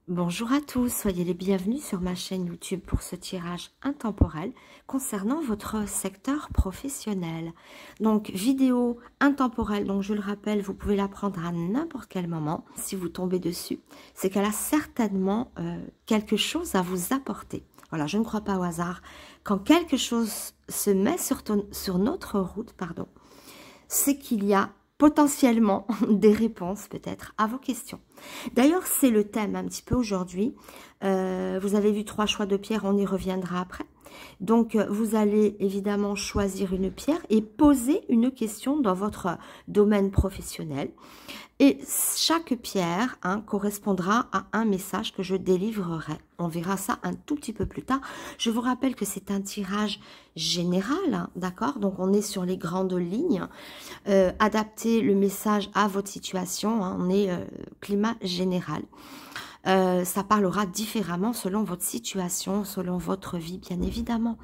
Bonjour à tous, soyez les bienvenus sur ma chaîne YouTube pour ce tirage intemporel concernant votre secteur professionnel. Donc vidéo intemporelle, donc je le rappelle, vous pouvez la prendre à n'importe quel moment. Si vous tombez dessus, c'est qu'elle a certainement quelque chose à vous apporter. Voilà, je ne crois pas au hasard. Quand quelque chose se met sur notre route, pardon, c'est qu'il y a potentiellement des réponses peut-être à vos questions. D'ailleurs, c'est le thème un petit peu aujourd'hui. Vous avez vu 3 choix de pierre, on y reviendra après. Donc, vous allez évidemment choisir une pierre et poser une question dans votre domaine professionnel. Et chaque pierre correspondra à un message que je délivrerai. On verra ça un tout petit peu plus tard. Je vous rappelle que c'est un tirage général, d'accord? Donc, on est sur les grandes lignes. Adaptez le message à votre situation. On est climat général. Ça parlera différemment selon votre situation, selon votre vie, bien évidemment.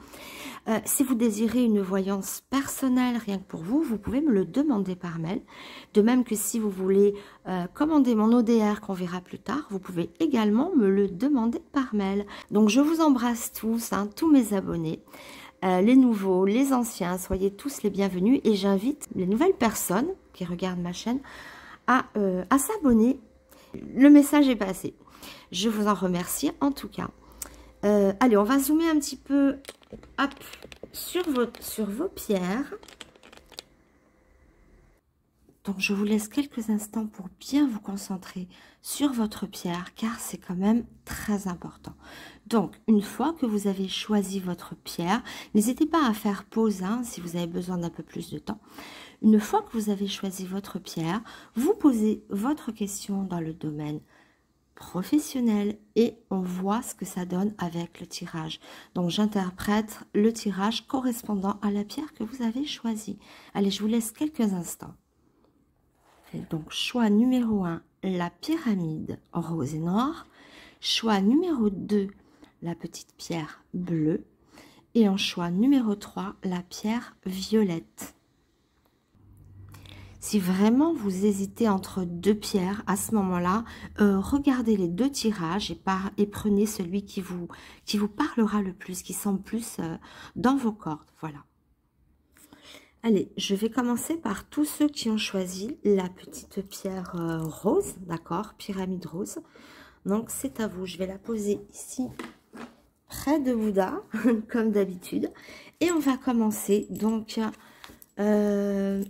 Si vous désirez une voyance personnelle, rien que pour vous, vous pouvez me le demander par mail. De même que si vous voulez commander mon ODR qu'on verra plus tard, vous pouvez également me le demander par mail. Donc je vous embrasse tous, tous mes abonnés. Les nouveaux, les anciens, soyez tous les bienvenus. Et j'invite les nouvelles personnes qui regardent ma chaîne à s'abonner. Le message est passé. Je vous en remercie en tout cas. Allez, on va zoomer un petit peu hop, sur vos pierres. Donc, je vous laisse quelques instants pour bien vous concentrer sur votre pierre, car c'est quand même très important. Donc, une fois que vous avez choisi votre pierre, n'hésitez pas à faire pause si vous avez besoin d'un peu plus de temps. Une fois que vous avez choisi votre pierre, vous posez votre question dans le domaine professionnel et on voit ce que ça donne avec le tirage. Donc j'interprète le tirage correspondant à la pierre que vous avez choisie. Allez, je vous laisse quelques instants. Et donc choix numéro 1, la pyramide rose et noire. Choix numéro 2, la petite pierre bleue. Et en choix numéro 3, la pierre violette. Si vraiment vous hésitez entre 2 pierres, à ce moment-là, regardez les 2 tirages et prenez celui qui vous parlera le plus, qui semble plus dans vos cordes. Voilà. Allez, je vais commencer par tous ceux qui ont choisi la petite pierre rose, d'accord, pyramide rose. Donc, c'est à vous. Je vais la poser ici, près de Bouddha, comme d'habitude. Et on va commencer, donc...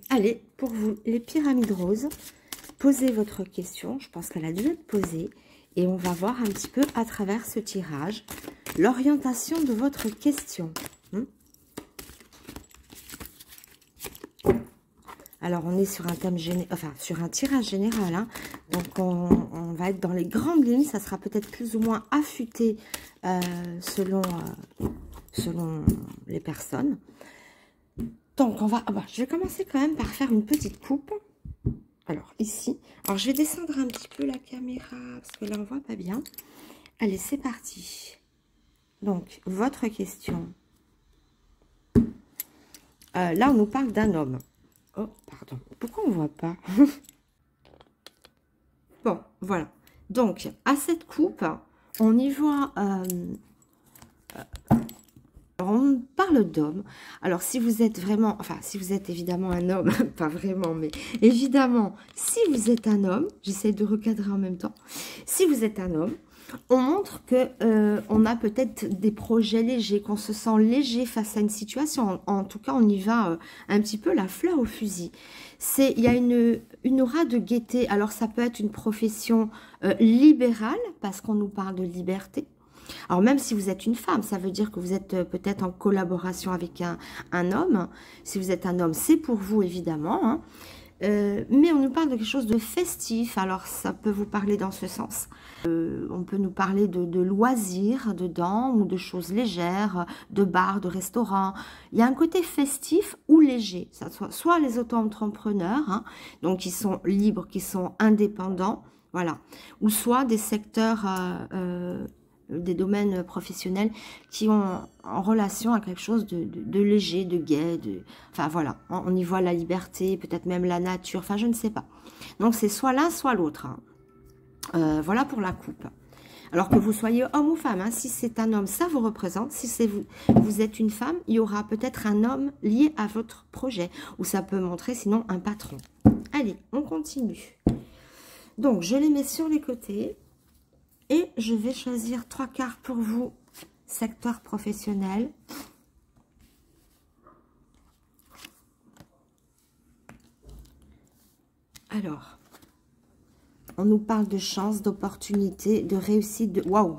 allez, pour vous, les pyramides roses, posez votre question. Je pense qu'elle a dû être posée. Et on va voir un petit peu à travers ce tirage l'orientation de votre question. Alors, on est sur un thème sur un tirage général. Donc, on va être dans les grandes lignes. Ça sera peut-être plus ou moins affûté selon les personnes. Donc, je vais commencer quand même par faire une petite coupe. Alors, ici. Alors, je vais descendre un petit peu la caméra parce que là, on voit pas bien. Allez, c'est parti. Donc, votre question. Là, on nous parle d'un homme. Oh, pardon. Pourquoi on ne voit pas? Bon, voilà. Donc, à cette coupe, on y voit... on parle d'homme. Alors, si vous êtes vraiment... Enfin, si vous êtes évidemment un homme, pas vraiment, mais évidemment, si vous êtes un homme, j'essaie de recadrer en même temps. Si vous êtes un homme, on montre que on a peut-être des projets légers, qu'on se sent léger face à une situation. En tout cas, on y va un petit peu la fleur au fusil. Il y a une aura de gaieté. Alors, ça peut être une profession libérale, parce qu'on nous parle de liberté. Alors, même si vous êtes une femme, ça veut dire que vous êtes peut-être en collaboration avec un homme. Si vous êtes un homme, c'est pour vous, évidemment. Mais on nous parle de quelque chose de festif. Alors, ça peut vous parler dans ce sens. On peut nous parler de loisirs dedans ou de choses légères, de bars, de restaurants. Il y a un côté festif ou léger. Ça soit les auto-entrepreneurs, donc qui sont libres, qui sont indépendants, voilà. Ou soit des secteurs... des domaines professionnels qui ont en relation à quelque chose de léger, de gai, enfin voilà, on y voit la liberté, peut-être même la nature, enfin je ne sais pas. Donc c'est soit l'un, soit l'autre. Voilà pour la coupe. Alors que vous soyez homme ou femme, hein, si c'est un homme, ça vous représente. Si c'est vous êtes une femme, il y aura peut-être un homme lié à votre projet. Ou ça peut montrer sinon un patron. Allez, on continue. Donc, je les mets sur les côtés. Et je vais choisir 3 cartes pour vous, secteur professionnel. Alors, on nous parle de chance, d'opportunité, de réussite, de... Waouh!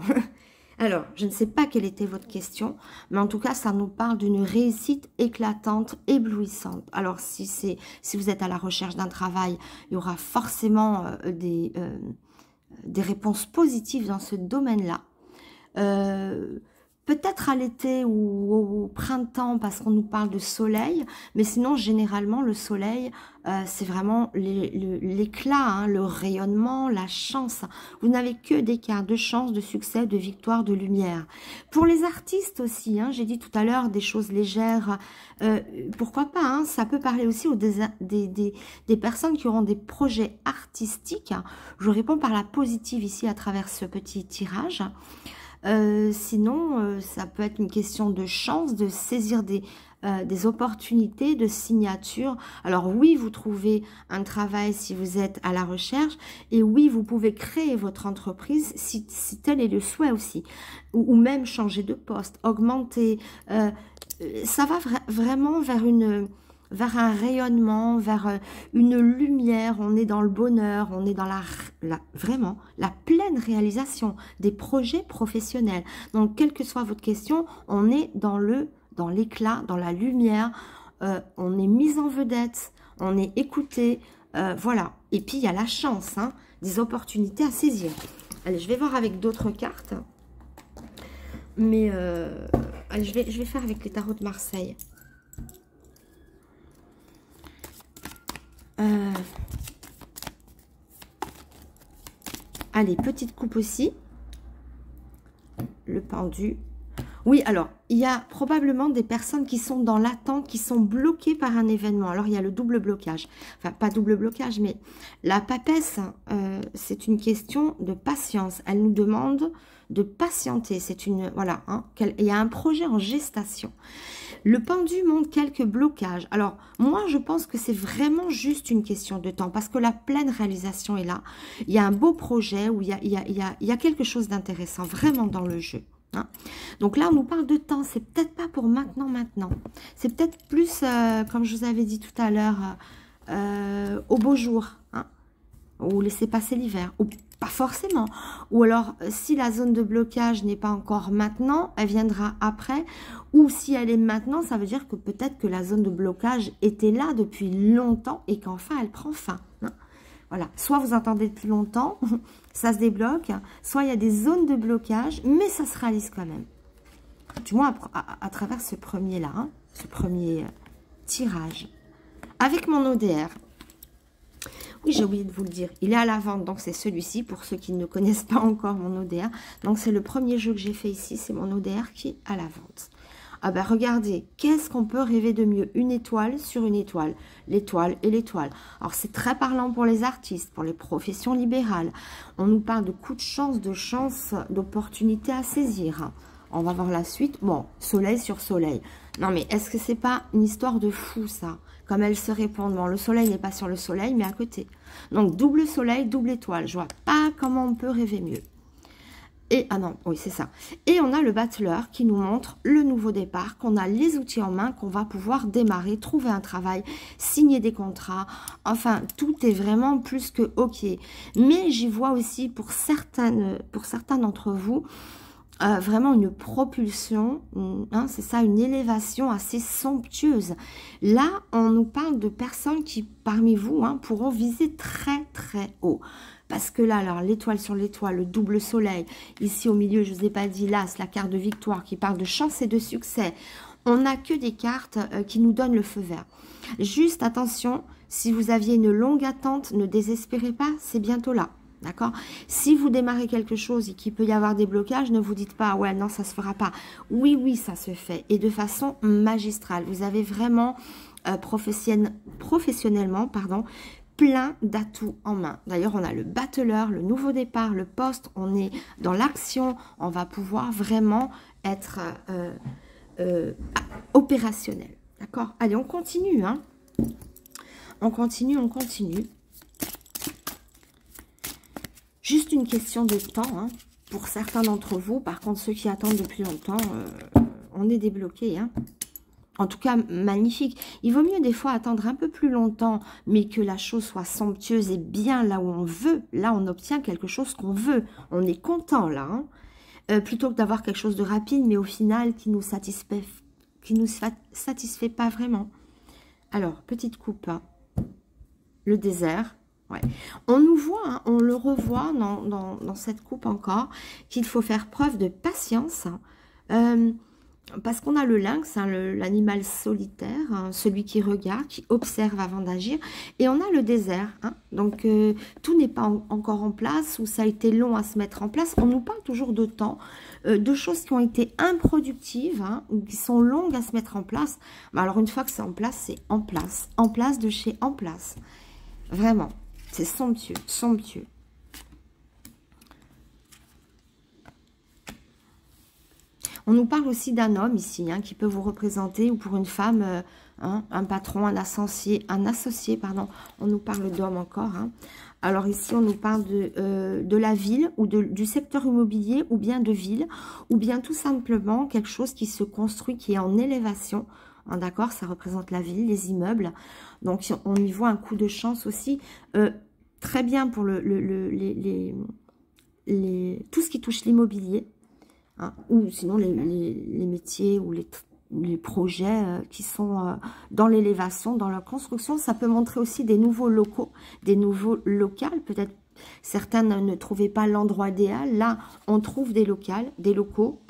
Alors, je ne sais pas quelle était votre question, mais en tout cas, ça nous parle d'une réussite éclatante, éblouissante. Alors, si vous êtes à la recherche d'un travail, il y aura forcément des réponses positives dans ce domaine-là. Peut-être à l'été ou au printemps, parce qu'on nous parle de soleil, mais sinon, généralement, le soleil, c'est vraiment l'éclat, hein, le rayonnement, la chance. Vous n'avez que des cartes de chance, de succès, de victoire, de lumière. Pour les artistes aussi, hein, j'ai dit tout à l'heure, des choses légères, pourquoi pas, hein, ça peut parler aussi aux des personnes qui auront des projets artistiques. Je réponds par la positive ici à travers ce petit tirage. Sinon, ça peut être une question de chance, de saisir des opportunités, de signature. Alors oui, vous trouvez un travail si vous êtes à la recherche. Et oui, vous pouvez créer votre entreprise si tel est le souhait aussi. Ou même changer de poste, augmenter. Ça va vraiment vers un rayonnement, vers une lumière, on est dans le bonheur, on est dans vraiment la pleine réalisation des projets professionnels. Donc, quelle que soit votre question, on est dans l'éclat, dans la lumière, on est mis en vedette, on est écouté, voilà. Et puis, il y a la chance, hein, des opportunités à saisir. Allez, je vais voir avec d'autres cartes, mais allez, je vais faire avec les tarots de Marseille. Allez, petite coupe aussi. Le pendu. Oui, alors, il y a probablement des personnes qui sont dans l'attente, qui sont bloquées par un événement. Alors, il y a le double blocage. Enfin, pas double blocage, mais la papesse, c'est une question de patience. Elle nous demande de patienter. C'est une... Voilà, hein, il y a un projet en gestation. Le pendu montre quelques blocages. Alors, moi, je pense que c'est vraiment juste une question de temps parce que la pleine réalisation est là. Il y a un beau projet où il y a quelque chose d'intéressant vraiment dans le jeu. Hein. Donc là, on nous parle de temps. C'est peut-être pas pour maintenant. C'est peut-être plus, comme je vous avais dit tout à l'heure, au beau jour. Hein, ou laisser passer l'hiver. Ou pas forcément. Ou alors, si la zone de blocage n'est pas encore maintenant, elle viendra après. Ou si elle est maintenant, ça veut dire que peut-être que la zone de blocage était là depuis longtemps et qu'enfin, elle prend fin. Hein. Voilà. Soit vous entendez depuis longtemps, ça se débloque. Soit il y a des zones de blocage, mais ça se réalise quand même. Du moins, à travers ce premier-là, hein, ce premier tirage. Avec mon ODR. Oui, j'ai oublié de vous le dire. Il est à la vente, donc c'est celui-ci, pour ceux qui ne connaissent pas encore mon ODR. Donc, c'est le premier jeu que j'ai fait ici, c'est mon ODR qui est à la vente. Ah ben, regardez, qu'est-ce qu'on peut rêver de mieux? Une étoile sur une étoile, l'étoile et l'étoile. Alors, c'est très parlant pour les artistes, pour les professions libérales. On nous parle de coups de chance, d'opportunités à saisir. On va voir la suite. Bon, soleil sur soleil. Non, mais est-ce que c'est pas une histoire de fou, ça? Comme elles se répondent. Bon, le soleil n'est pas sur le soleil, mais à côté. Donc, double soleil, double étoile. Je vois pas comment on peut rêver mieux. Et, ah non, oui, c'est ça. Et on a le battleur qui nous montre le nouveau départ, qu'on a les outils en main, qu'on va pouvoir démarrer, trouver un travail, signer des contrats. Enfin, tout est vraiment plus que OK. Mais j'y vois aussi pour certains d'entre vous, vraiment une propulsion, hein, c'est ça, une élévation assez somptueuse. Là, on nous parle de personnes qui, parmi vous, hein, pourront viser très très haut. Parce que là, alors, l'étoile sur l'étoile, le double soleil, ici au milieu, je ne vous ai pas dit, l'as, la carte de victoire qui parle de chance et de succès. On n'a que des cartes qui nous donnent le feu vert. Juste attention, si vous aviez une longue attente, ne désespérez pas, c'est bientôt là. D'accord? Si vous démarrez quelque chose et qu'il peut y avoir des blocages, ne vous dites pas, ouais, non, ça ne se fera pas. Oui, oui, ça se fait. Et de façon magistrale. Vous avez vraiment, professionnellement, pardon, plein d'atouts en main. D'ailleurs, on a le battleur, le nouveau départ, le poste, on est dans l'action, on va pouvoir vraiment être opérationnel. D'accord? Allez, on continue, hein. On continue, on continue. Juste une question de temps, hein, pour certains d'entre vous. Par contre, ceux qui attendent depuis longtemps, on est débloqué, hein. En tout cas, magnifique. Il vaut mieux des fois attendre un peu plus longtemps, mais que la chose soit somptueuse et bien là où on veut. Là, on obtient quelque chose qu'on veut. On est content, là. Hein. Plutôt que d'avoir quelque chose de rapide, mais au final, qui nous satisfait pas vraiment. Alors, petite coupe. Hein. Le désert. Ouais. On nous voit, hein, on le revoit dans cette coupe encore, qu'il faut faire preuve de patience. Hein. Parce qu'on a le lynx, hein, l'animal solitaire, hein, celui qui regarde, qui observe avant d'agir. Et on a le désert. Hein, donc, tout n'est pas encore en place ou ça a été long à se mettre en place. On nous parle toujours de temps, de choses qui ont été improductives hein, ou qui sont longues à se mettre en place. Mais alors, une fois que c'est en place, c'est en place. En place de chez en place. Vraiment. C'est somptueux, somptueux. On nous parle aussi d'un homme ici, hein, qui peut vous représenter, ou pour une femme, hein, un patron, un associé, pardon. On nous parle d'homme encore. Hein. Alors ici, on nous parle de la ville, ou du secteur immobilier, ou bien de ville, ou bien tout simplement quelque chose qui se construit, qui est en élévation. Hein, d'accord, ça représente la ville, les immeubles. Donc, on y voit un coup de chance aussi. Très bien pour tout ce qui touche l'immobilier. Hein, ou sinon les métiers ou les projets qui sont dans l'élévation, dans la construction. Ça peut montrer aussi des nouveaux locaux, des nouveaux locales. Peut-être certains ne trouvaient pas l'endroit idéal. Là, on trouve des locaux,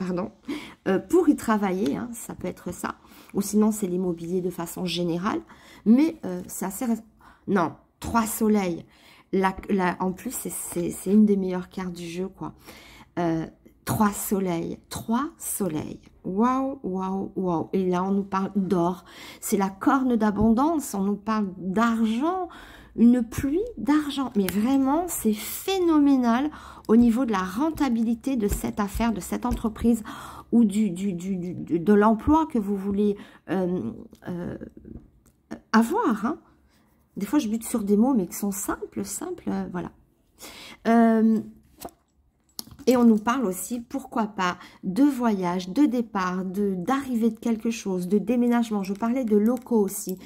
pour y travailler. Hein, ça peut être ça. Ou sinon, c'est l'immobilier de façon générale. Mais c'est assez... Non, 3 soleils. En plus, c'est une des meilleures cartes du jeu, quoi. 3 soleils, 3 soleils. Waouh, waouh, waouh. Et là, on nous parle d'or. C'est la corne d'abondance. On nous parle d'argent, une pluie d'argent. Mais vraiment, c'est phénoménal au niveau de la rentabilité de cette affaire, de cette entreprise ou de l'emploi que vous voulez avoir. Hein. Des fois, je bute sur des mots, mais qui sont simples, voilà. Et on nous parle aussi, pourquoi pas, de voyage, de départ, d'arrivée de quelque chose, de déménagement. Je parlais de locaux aussi.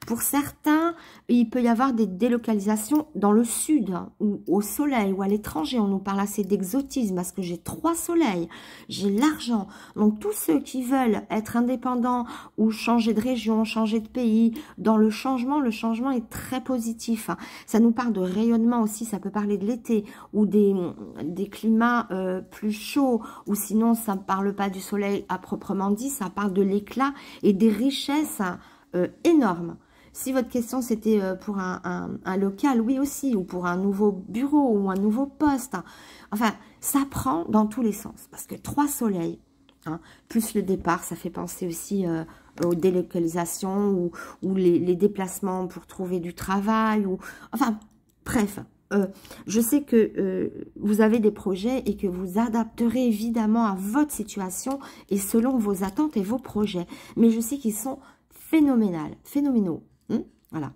Pour certains, il peut y avoir des délocalisations dans le sud, hein, ou au soleil, ou à l'étranger. On nous parle assez d'exotisme, parce que j'ai 3 soleils, j'ai l'argent. Donc, tous ceux qui veulent être indépendants, ou changer de région, changer de pays, dans le changement est très positif. Hein. Ça nous parle de rayonnement aussi, ça peut parler de l'été, ou des climats plus chauds, ou sinon, ça ne parle pas du soleil à proprement dit, ça parle de l'éclat et des richesses énormes. Si votre question c'était pour un local, oui aussi, ou pour un nouveau bureau ou un nouveau poste. Hein. Enfin, ça prend dans tous les sens. Parce que 3 soleils, hein, plus le départ, ça fait penser aussi aux délocalisations ou les déplacements pour trouver du travail. Enfin, bref, je sais que vous avez des projets et que vous adapterez évidemment à votre situation et selon vos attentes et vos projets. Mais je sais qu'ils sont phénoménaux. Voilà.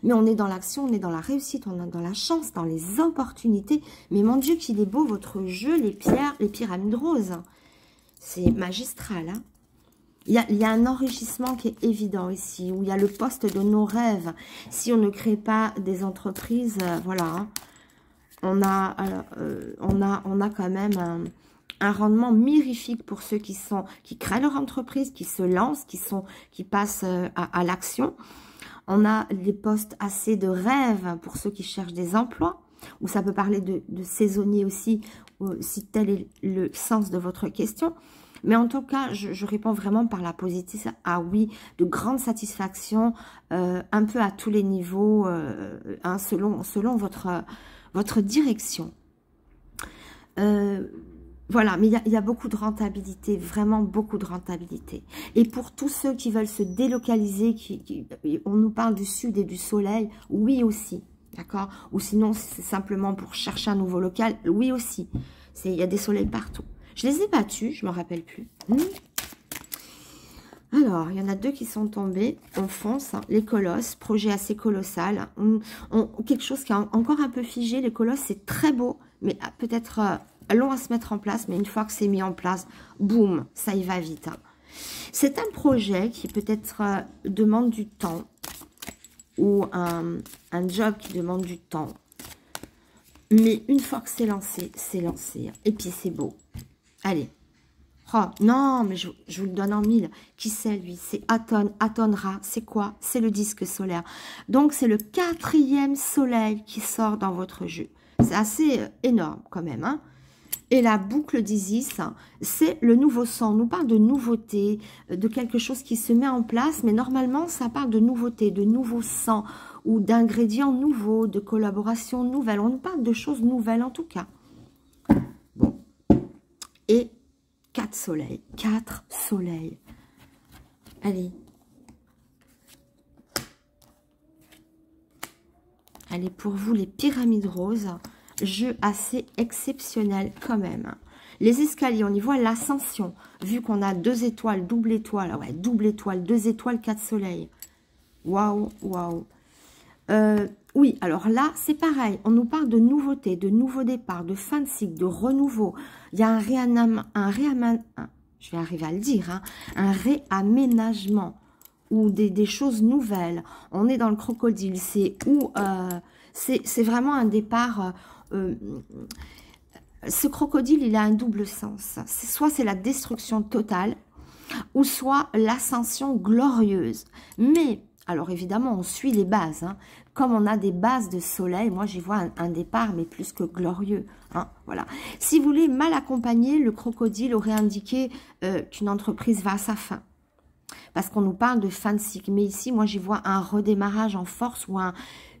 Mais on est dans l'action, on est dans la réussite, on est dans la chance, dans les opportunités. Mais mon Dieu, qu'il est beau votre jeu, les pierres, les pyramides roses. C'est magistral. Hein. Il y a un enrichissement qui est évident ici, où il y a le poste de nos rêves. Si on ne crée pas des entreprises, voilà. Hein, on a quand même un rendement mirifique pour ceux qui créent leur entreprise, qui se lancent, qui passent à l'action. On a des postes assez de rêve pour ceux qui cherchent des emplois, ou ça peut parler de saisonniers aussi, si tel est le sens de votre question. Mais en tout cas, je réponds vraiment par la positive. Ah oui, de grande satisfaction, un peu à tous les niveaux, hein, selon votre direction. Voilà, mais il y a beaucoup de rentabilité, vraiment beaucoup de rentabilité. Et pour tous ceux qui veulent se délocaliser, on nous parle du sud et du soleil, oui aussi, d'accord? Ou sinon, c'est simplement pour chercher un nouveau local, oui aussi. Il y a des soleils partout. Je les ai battus, je ne me rappelle plus. Alors, il y en a 2 qui sont tombés. On fonce, hein. Les colosses, projet assez colossal. Quelque chose qui est encore un peu figé. Les colosses, c'est très beau, mais peut-être long à se mettre en place. Mais une fois que c'est mis en place, boum, ça y va vite. Hein. C'est un projet qui peut-être demande du temps ou un job qui demande du temps. Mais une fois que c'est lancé, c'est lancé. Et puis, c'est beau. Allez. Oh, non, mais je vous le donne en 1000. Qui c'est, lui? C'est Aton, Aton-Ra. C'est quoi? C'est le disque solaire. Donc, c'est le 4e soleil qui sort dans votre jeu. C'est assez énorme, quand même. Hein. Et la boucle d'Isis, c'est le nouveau sang. On nous parle de nouveauté, de quelque chose qui se met en place. Mais normalement, ça parle de nouveauté, de nouveau sang ou d'ingrédients nouveaux, de collaborations nouvelles. On nous parle de choses nouvelles, en tout cas. Bon. Et 4 soleils. 4 soleils. Allez. Allez, pour vous, les pyramides roses. Jeu assez exceptionnel quand même. Les escaliers, on y voit l'ascension. Vu qu'on a 2 étoiles, double étoile. Ouais, double étoile, 2 étoiles, 4 soleils. Waouh, waouh. Oui, alors là, c'est pareil. On nous parle de nouveautés, de nouveaux départs, de fin de cycle, de renouveau. Il y a je vais arriver à le dire, hein, un réaménagement ou des choses nouvelles. On est dans le crocodile. C'est où c'est vraiment un départ. Ce crocodile, il a un double sens. Soit c'est la destruction totale, ou soit l'ascension glorieuse. Mais alors évidemment, on suit les bases. Hein. Comme on a des bases de soleil, moi j'y vois un départ, mais plus que glorieux. Hein. Voilà. Si vous voulez mal accompagner, le crocodile aurait indiqué qu'une entreprise va à sa fin. Parce qu'on nous parle de fin de cycle. Mais ici, moi j'y vois un redémarrage en force ou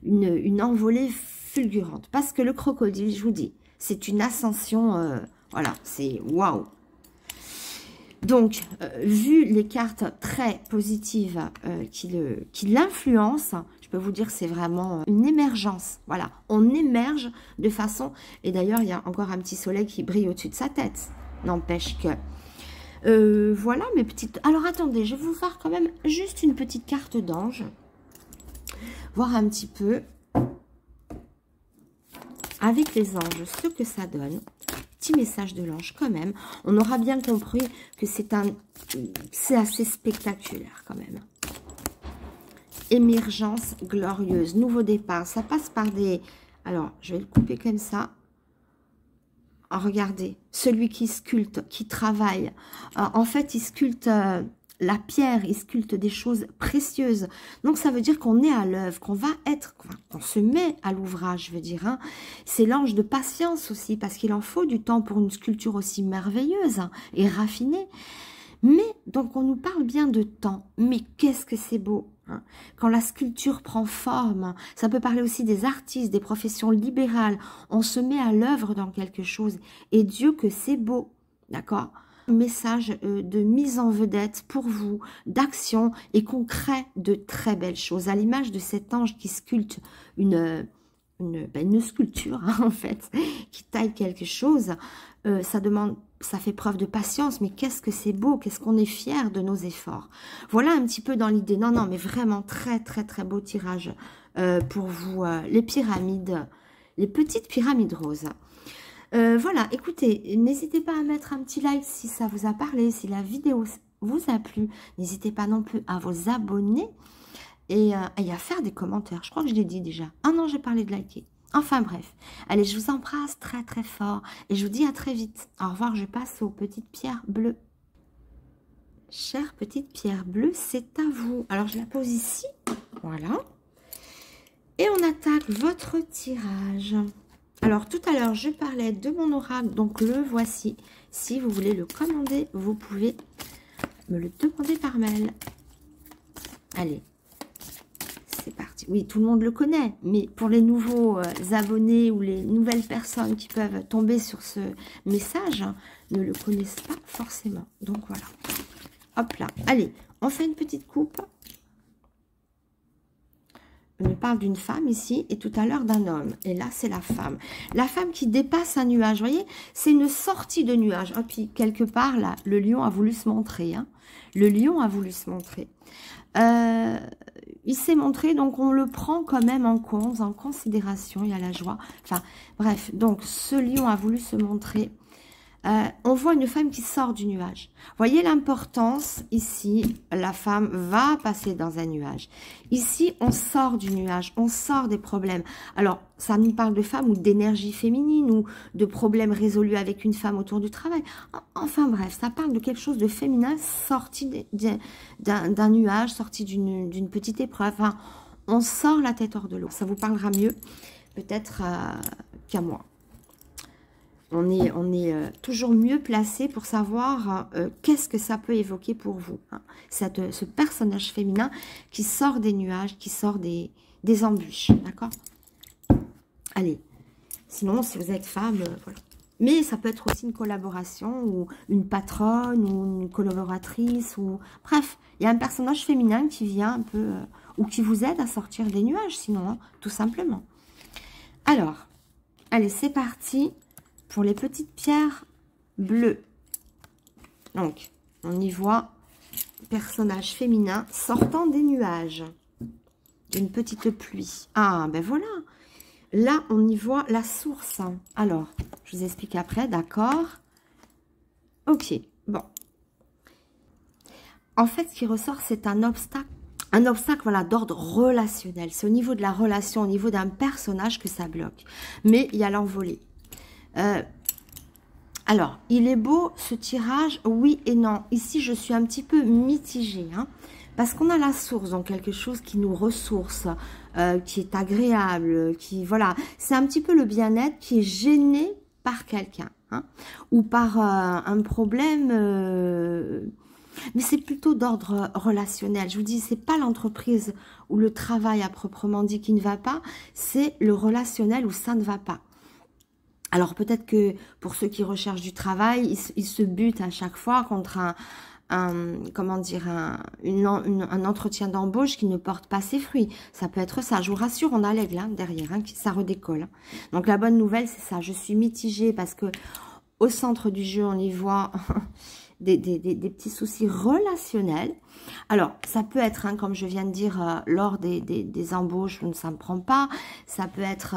une envolée fulgurante. Parce que le crocodile, je vous dis, c'est une ascension, voilà, c'est waouh. Donc, vu les cartes très positives qui l'influencent, je peux vous dire que c'est vraiment une émergence. Voilà, on émerge de façon... Et d'ailleurs, il y a encore un petit soleil qui brille au-dessus de sa tête. N'empêche que... voilà mes petites... Alors, attendez, je vais vous faire quand même juste une petite carte d'ange. Voir un petit peu avec les anges ce que ça donne. Petit message de l'ange quand même. On aura bien compris que c'est assez spectaculaire quand même. Émergence glorieuse, nouveau départ. Ça passe par des... Alors, je vais le couper comme ça. Oh, regardez, celui qui sculpte, qui travaille. En fait, il sculpte la pierre, il sculpte des choses précieuses. Donc, ça veut dire qu'on est à l'œuvre, qu'on se met à l'ouvrage, je veux dire. Hein. C'est l'ange de patience aussi, parce qu'il en faut du temps pour une sculpture aussi merveilleuse et raffinée. Mais, donc, on nous parle bien de temps. Mais qu'est-ce que c'est beau hein. Quand la sculpture prend forme, ça peut parler aussi des artistes, des professions libérales. On se met à l'œuvre dans quelque chose. Et Dieu que c'est beau, d'accord ? Message de mise en vedette pour vous, d'action, et qu'on crée de très belles choses. À l'image de cet ange qui sculpte une sculpture, hein, en fait, qui taille quelque chose, ça fait preuve de patience, mais qu'est-ce que c'est beau, qu'est-ce qu'on est fier de nos efforts. Voilà un petit peu dans l'idée. Non, mais vraiment très, très, très beau tirage pour vous, les pyramides, les petites pyramides roses. Voilà, écoutez, n'hésitez pas à mettre un petit like si ça vous a parlé, si la vidéo vous a plu. N'hésitez pas non plus à vous abonner et à faire des commentaires. Je crois que je l'ai dit déjà. Ah non, j'ai parlé de liker. Enfin bref, allez, je vous embrasse très très fort et je vous dis à très vite. Au revoir, je passe aux petites pierres bleues. Chère petite pierre bleue, c'est à vous. Alors, je la pose ici, voilà. Et on attaque votre tirage. Alors, tout à l'heure, je parlais de mon oracle, donc le voici. Si vous voulez le commander, vous pouvez me le demander par mail. Allez, c'est parti. Oui, tout le monde le connaît, mais pour les nouveaux abonnés ou les nouvelles personnes qui peuvent tomber sur ce message, hein, ne le connaissent pas forcément. Donc voilà. Hop là. Allez, on fait une petite coupe. On parle d'une femme ici et tout à l'heure d'un homme. Et là, c'est la femme. La femme qui dépasse un nuage. Vous voyez, c'est une sortie de nuage. Et puis, quelque part, là, le lion a voulu se montrer. Hein. Le lion a voulu se montrer. Il s'est montré, donc on le prend quand même en compte, en considération. Il y a la joie. Enfin, bref. Donc, ce lion a voulu se montrer. On voit une femme qui sort du nuage. Voyez l'importance, ici, la femme va passer dans un nuage. Ici, on sort du nuage, on sort des problèmes. Alors, ça nous parle de femmes ou d'énergie féminine ou de problèmes résolus avec une femme autour du travail. Enfin bref, ça parle de quelque chose de féminin sorti d'un nuage, sorti d'une petite épreuve. Enfin, on sort la tête hors de l'eau. Ça vous parlera mieux, peut-être, qu'à moi. On est toujours mieux placé pour savoir qu'est-ce que ça peut évoquer pour vous. Hein. Ce personnage féminin qui sort des nuages, qui sort des embûches. D'accord? Allez. Sinon, si vous êtes femme, voilà. Mais ça peut être aussi une collaboration ou une patronne ou une collaboratrice. Ou bref, il y a un personnage féminin qui vient un peu... ou qui vous aide à sortir des nuages, sinon, hein, tout simplement. Alors, allez, c'est parti. Pour les petites pierres bleues. Donc, on y voit personnage féminin sortant des nuages. Une petite pluie. Ah, ben voilà. Là, on y voit la source. Alors, je vous explique après, d'accord? Ok, bon. En fait, ce qui ressort, c'est un obstacle. Un obstacle, voilà, d'ordre relationnel. C'est au niveau de la relation, au niveau d'un personnage que ça bloque. Mais il y a l'envolée. Alors, il est beau ce tirage, oui et non. Ici, je suis un petit peu mitigée, hein, parce qu'on a la source, donc quelque chose qui nous ressource, qui est agréable, qui, voilà, c'est un petit peu le bien-être qui est gêné par quelqu'un, hein, ou par un problème, mais c'est plutôt d'ordre relationnel. Je vous dis, c'est pas l'entreprise ou le travail à proprement dit qui ne va pas, c'est le relationnel où ça ne va pas. Alors peut-être que pour ceux qui recherchent du travail, ils se butent à chaque fois contre comment dire, un entretien d'embauche qui ne porte pas ses fruits. Ça peut être ça. Je vous rassure, on a l'aigle hein, derrière, hein, ça redécolle. Hein. Donc la bonne nouvelle, c'est ça. Je suis mitigée parce que au centre du jeu, on y voit des petits soucis relationnels. Alors, ça peut être, hein, comme je viens de dire, lors des embauches, ça ne prend pas. Ça peut être...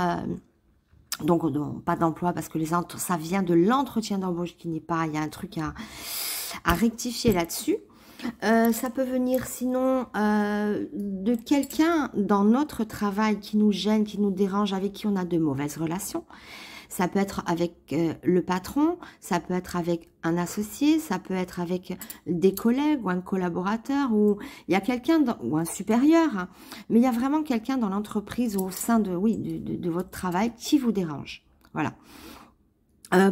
donc, pas d'emploi parce que ça vient de l'entretien d'embauche qui n'est pas... Il y a un truc à rectifier là-dessus. Ça peut venir sinon de quelqu'un dans notre travail qui nous gêne, qui nous dérange, avec qui on a de mauvaises relations. Ça peut être avec le patron, ça peut être avec un associé, ça peut être avec des collègues ou un collaborateur, ou il y a quelqu'un, ou un supérieur, hein, mais il y a vraiment quelqu'un dans l'entreprise au sein de, oui, de votre travail qui vous dérange. Voilà.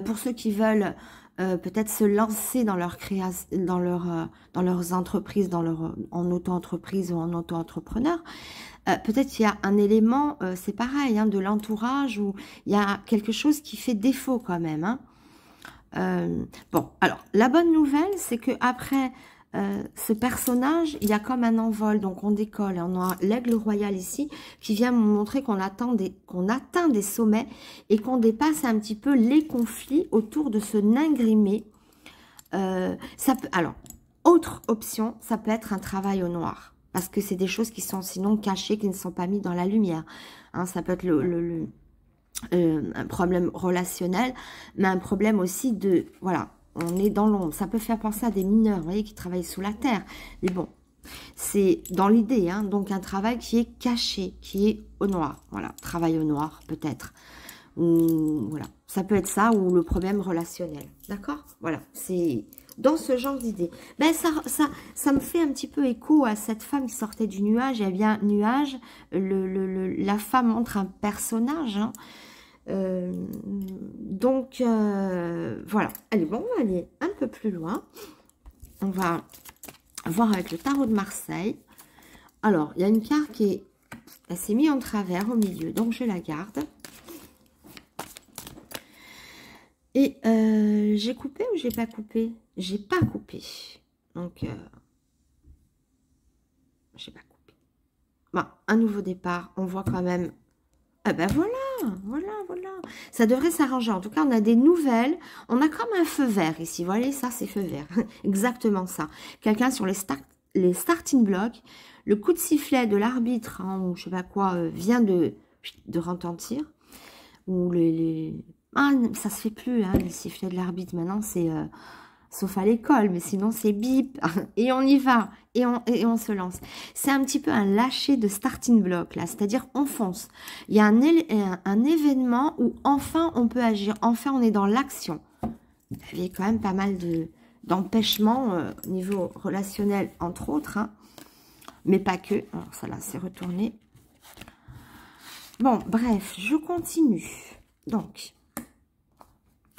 Pour ceux qui veulent peut-être se lancer dans leur création, dans leurs entreprises, en auto-entreprise ou en auto-entrepreneur, peut-être qu'il y a un élément, c'est pareil, hein, de l'entourage où il y a quelque chose qui fait défaut quand même. Hein. Bon, alors, la bonne nouvelle, c'est que après ce personnage, il y a comme un envol, donc on décolle. On a l'aigle royal ici qui vient nous montrer qu'on atteint des sommets et qu'on dépasse un petit peu les conflits autour de ce nain grimé. Alors, autre option, ça peut être un travail au noir. Parce que c'est des choses qui sont sinon cachées, qui ne sont pas mises dans la lumière. Hein, ça peut être un problème relationnel, mais un problème aussi de... Voilà, on est dans l'ombre. Ça peut faire penser à des mineurs, vous voyez, qui travaillent sous la terre. Mais bon, c'est dans l'idée, hein, donc un travail qui est caché, qui est au noir. Voilà, travail au noir, peut-être. Voilà, ça peut être ça ou le problème relationnel. D'accord? Voilà, c'est... Dans ce genre d'idée, ben ça me fait un petit peu écho à cette femme qui sortait du nuage. Eh bien, nuage, la femme montre un personnage. Hein. Donc, voilà. Allez, bon, on va aller un peu plus loin. On va voir avec le tarot de Marseille. Alors, il y a une carte qui est Elle s'est mise en travers au milieu, donc je la garde. Et j'ai coupé ou j'ai pas coupé? J'ai pas coupé. Donc, j'ai pas coupé. Bon, un nouveau départ. On voit quand même... Ah ben voilà, voilà. Ça devrait s'arranger. En tout cas, on a des nouvelles. On a comme un feu vert ici. Vous voyez, ça, c'est feu vert. Exactement ça. Quelqu'un sur les starting blocks. Le coup de sifflet de l'arbitre, hein, ou je sais pas quoi, vient de retentir. Ou Ah, ça se fait plus, hein, les sifflets de l'arbitre. Maintenant, c'est... sauf à l'école, mais sinon c'est bip, et on y va, et on se lance. C'est un petit peu un lâcher de starting block, là, c'est-à-dire on fonce. Il y a un événement où enfin on peut agir, enfin on est dans l'action. Il y a quand même pas mal d'empêchements au niveau relationnel, entre autres, hein, mais pas que. Alors ça là, c'est retourné. Bon, bref, je continue. Donc...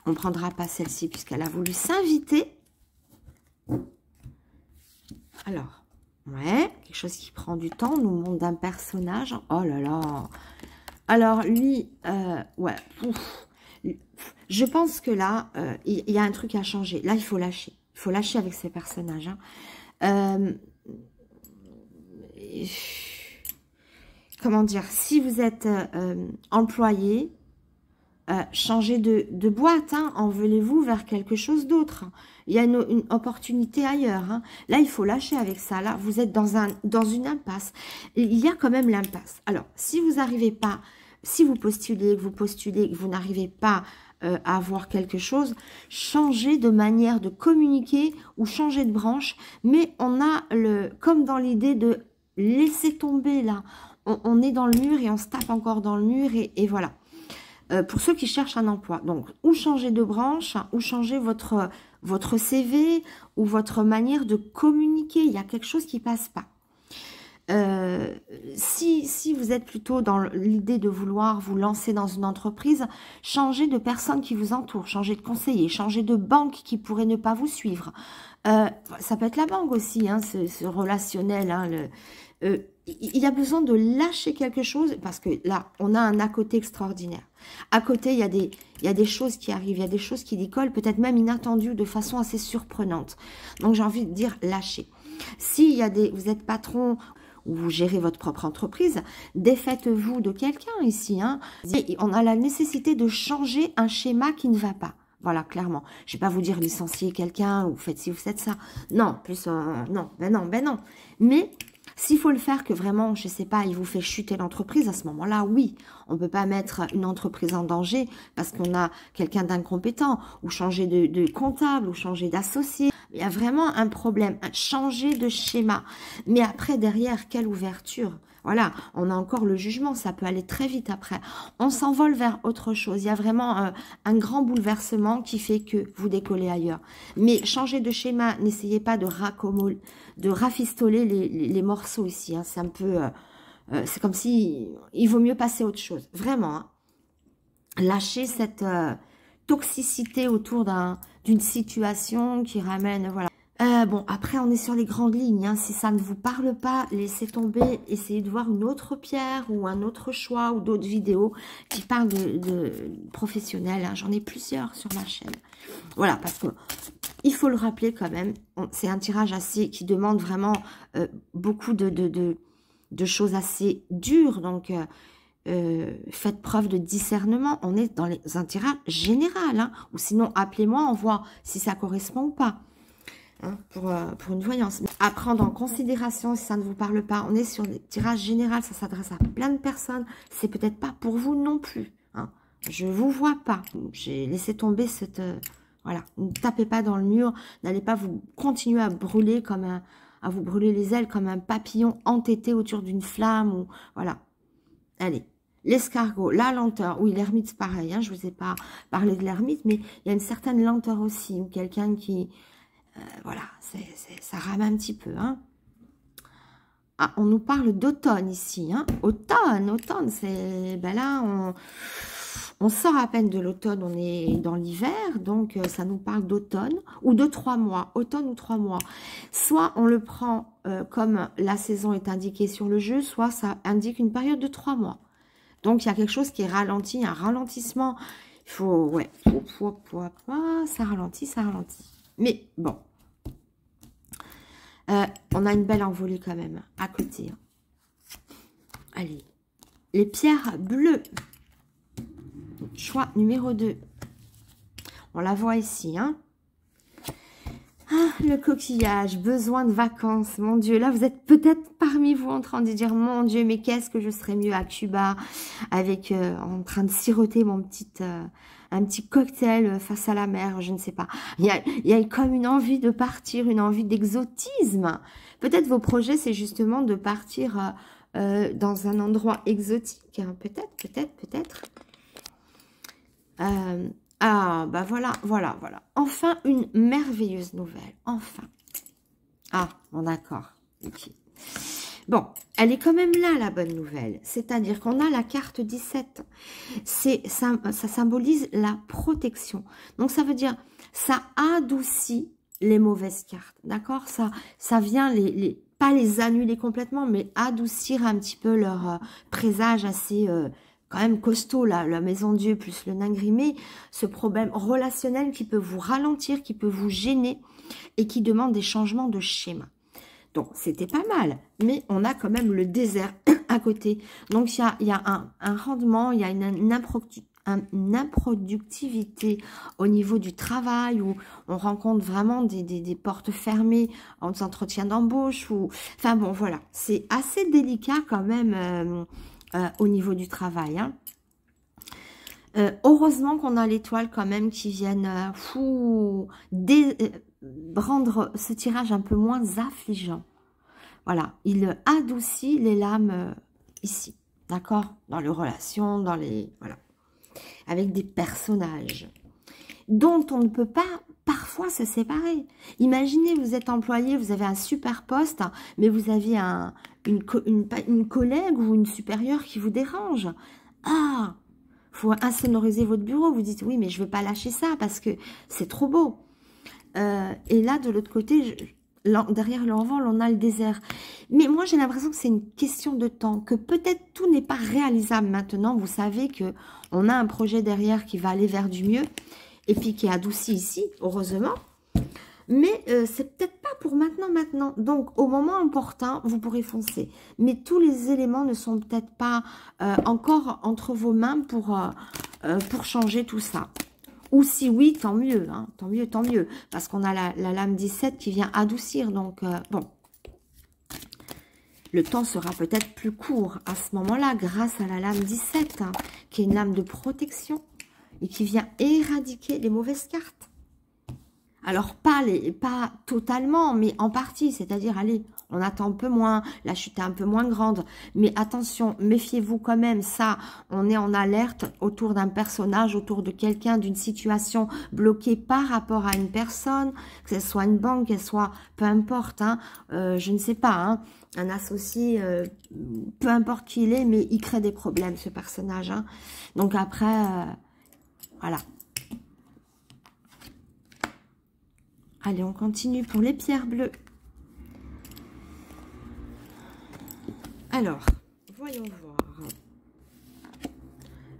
on ne prendra pas celle-ci puisqu'elle a voulu s'inviter. Alors, ouais, quelque chose qui prend du temps. On nous montre d'un personnage. Oh là là. Alors, lui, ouais. Ouf. Je pense que là, il y a un truc à changer. Là, il faut lâcher. Il faut lâcher avec ces personnages. Hein. Comment dire? Si vous êtes employé... changez de boîte, hein, envolez-vous vers quelque chose d'autre. Il y a une opportunité ailleurs. Hein. Là, il faut lâcher avec ça. Là, vous êtes dans une impasse. Il y a quand même l'impasse. Alors, si vous n'arrivez pas, si vous postulez, que vous n'arrivez pas à avoir quelque chose, changez de manière de communiquer ou changez de branche. Mais on a, comme dans l'idée de laisser tomber là. On est dans le mur et on se tape encore dans le mur et voilà. Pour ceux qui cherchent un emploi. Donc, ou changer de branche, ou changer votre CV, ou votre manière de communiquer. Il y a quelque chose qui passe pas. Si vous êtes plutôt dans l'idée de vouloir vous lancer dans une entreprise, changez de personnes qui vous entourent, changez de conseiller, changez de banque qui pourrait ne pas vous suivre. Ça peut être la banque aussi, hein, ce relationnel, hein, il y a besoin de lâcher quelque chose parce que là, on a un à côté extraordinaire. À côté, il y a des choses qui arrivent, il y a des choses qui décollent, peut-être même inattendues de façon assez surprenante. Donc, j'ai envie de dire lâcher. Si vous êtes patron ou vous gérez votre propre entreprise, défaites-vous de quelqu'un ici. Hein. On a la nécessité de changer un schéma qui ne va pas. Voilà, clairement. Je ne vais pas vous dire licencier quelqu'un ou faites ci ou faites ça. Non, plus, non, ben non. Mais... s'il faut le faire que vraiment, je ne sais pas, il vous fait chuter l'entreprise, à ce moment-là, oui, on ne peut pas mettre une entreprise en danger parce qu'on a quelqu'un d'incompétent, ou changer de comptable, ou changer d'associé. Il y a vraiment un problème, changer de schéma. Mais après, derrière, quelle ouverture? Voilà, on a encore le jugement, ça peut aller très vite après. On s'envole vers autre chose. Il y a vraiment un grand bouleversement qui fait que vous décollez ailleurs. Mais changer de schéma, n'essayez pas de rafistoler les morceaux ici. Hein. C'est un peu... c'est comme si il vaut mieux passer à autre chose. Vraiment. Hein. Lâcher cette toxicité autour d'une situation qui ramène... voilà. Bon, après, on est sur les grandes lignes. Hein. Si ça ne vous parle pas, laissez tomber. Essayez de voir une autre pierre ou un autre choix ou d'autres vidéos qui parlent de professionnels. Hein. J'en ai plusieurs sur ma chaîne. Voilà, parce que il faut le rappeler quand même. C'est un tirage qui demande vraiment beaucoup de choses assez dures. Donc, faites preuve de discernement. On est dans un tirage général. Hein. Ou sinon, appelez-moi, on voit si ça correspond ou pas. Hein, pour une voyance. À prendre en considération si ça ne vous parle pas. On est sur des tirages généraux, ça s'adresse à plein de personnes. C'est peut-être pas pour vous non plus. Hein. Je vous vois pas. J'ai laissé tomber cette... voilà, ne tapez pas dans le mur. N'allez pas vous continuer à brûler à vous brûler les ailes comme un papillon entêté autour d'une flamme. Ou voilà. Allez. L'escargot, la lenteur. Oui, l'ermite, c'est pareil. Hein, je vous ai pas parlé de l'ermite, mais il y a une certaine lenteur aussi. Ou quelqu'un qui... voilà, ça rame un petit peu. Hein. Ah, on nous parle d'automne ici. Hein. Automne, c'est... ben là, On sort à peine de l'automne, on est dans l'hiver, donc ça nous parle d'automne ou de 3 mois, automne ou 3 mois. Soit on le prend comme la saison est indiquée sur le jeu, soit ça indique une période de 3 mois. Donc il y a quelque chose qui est ralenti, un ralentissement. Il faut, ouais, ça ralentit, ça ralentit. Mais bon, on a une belle envolée quand même à côté. Allez, les pierres bleues. Choix numéro 2. On la voit ici, hein. Ah, le coquillage, besoin de vacances, mon Dieu. Là, vous êtes peut-être parmi vous en train de dire, mon Dieu, mais qu'est-ce que je serais mieux à Cuba, avec en train de siroter mon un petit cocktail face à la mer, je ne sais pas. Il y a comme une envie de partir, une envie d'exotisme. Peut-être vos projets, c'est justement de partir dans un endroit exotique, hein. Peut-être. Ah, bah voilà. Enfin, une merveilleuse nouvelle. Enfin. Ah, bon, d'accord. Okay. Bon, elle est quand même là, la bonne nouvelle. C'est-à-dire qu'on a la carte 17. Ça symbolise la protection. Donc, ça veut dire, ça adoucit les mauvaises cartes. D'accord? Ça vient pas les annuler complètement, mais adoucir un petit peu leur présage assez... quand même costaud, là, la maison Dieu plus le nain grimé, ce problème relationnel qui peut vous ralentir, qui peut vous gêner et qui demande des changements de schéma. Donc, c'était pas mal, mais on a quand même le désert à côté. Donc, il y a un rendement, il y a une improductivité au niveau du travail où on rencontre vraiment des portes fermées en entretien d'embauche. Enfin bon, voilà, c'est assez délicat quand même au niveau du travail, hein. Heureusement qu'on a l'étoile quand même qui viennent rendre ce tirage un peu moins affligeant. Voilà, il adoucit les lames ici, d'accord? Dans les relations, voilà, avec des personnages dont on ne peut pas parfois se séparer. Imaginez, vous êtes employé, vous avez un super poste, mais vous avez une collègue ou une supérieure qui vous dérange. Ah, faut insonoriser votre bureau. Vous dites, oui, mais je ne veux pas lâcher ça parce que c'est trop beau. Et là, de l'autre côté, derrière l'envol, on a le désert. Mais moi, j'ai l'impression que c'est une question de temps, que peut-être tout n'est pas réalisable maintenant. Vous savez qu'on a un projet derrière qui va aller vers du mieux et puis qui est adouci ici, heureusement. Mais c'est peut-être pas pour maintenant. Donc, au moment opportun, vous pourrez foncer. Mais tous les éléments ne sont peut-être pas encore entre vos mains pour changer tout ça. Ou si oui, tant mieux, hein, tant mieux. Parce qu'on a la lame 17 qui vient adoucir. Donc, bon. Le temps sera peut-être plus court à ce moment-là grâce à la lame 17, hein, qui est une lame de protection et qui vient éradiquer les mauvaises cartes. Alors, pas totalement, mais en partie. C'est-à-dire, allez, on attend un peu moins, la chute est un peu moins grande. Mais attention, méfiez-vous quand même. Ça, on est en alerte autour d'un personnage, autour de quelqu'un, d'une situation bloquée par rapport à une personne, que ce soit une banque, qu'elle soit, peu importe, hein, je ne sais pas, hein, un associé, peu importe qui il est, mais il crée des problèmes, ce personnage. Hein. Donc après, voilà. Allez, on continue pour les pierres bleues. Alors, voyons voir.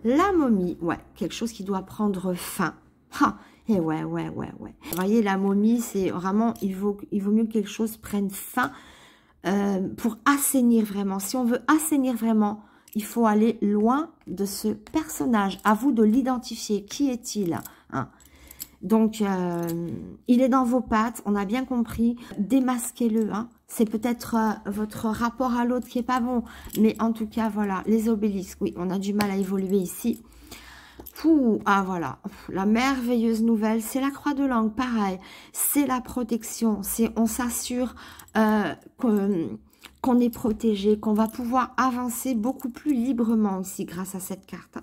La momie, ouais, quelque chose qui doit prendre fin. Ah, et ouais. Vous voyez, la momie, c'est vraiment, il vaut mieux que quelque chose prenne fin pour assainir vraiment. Si on veut assainir vraiment, il faut aller loin de ce personnage. À vous de l'identifier. Qui est-il, hein? Donc, il est dans vos pattes, on a bien compris. Démasquez-le, hein. C'est peut-être votre rapport à l'autre qui est pas bon. Mais en tout cas, voilà, les obélisques, oui, on a du mal à évoluer ici. Ah, voilà, la merveilleuse nouvelle, c'est la croix de langue, pareil. C'est la protection, on s'assure qu'on est protégé, qu'on va pouvoir avancer beaucoup plus librement aussi grâce à cette carte.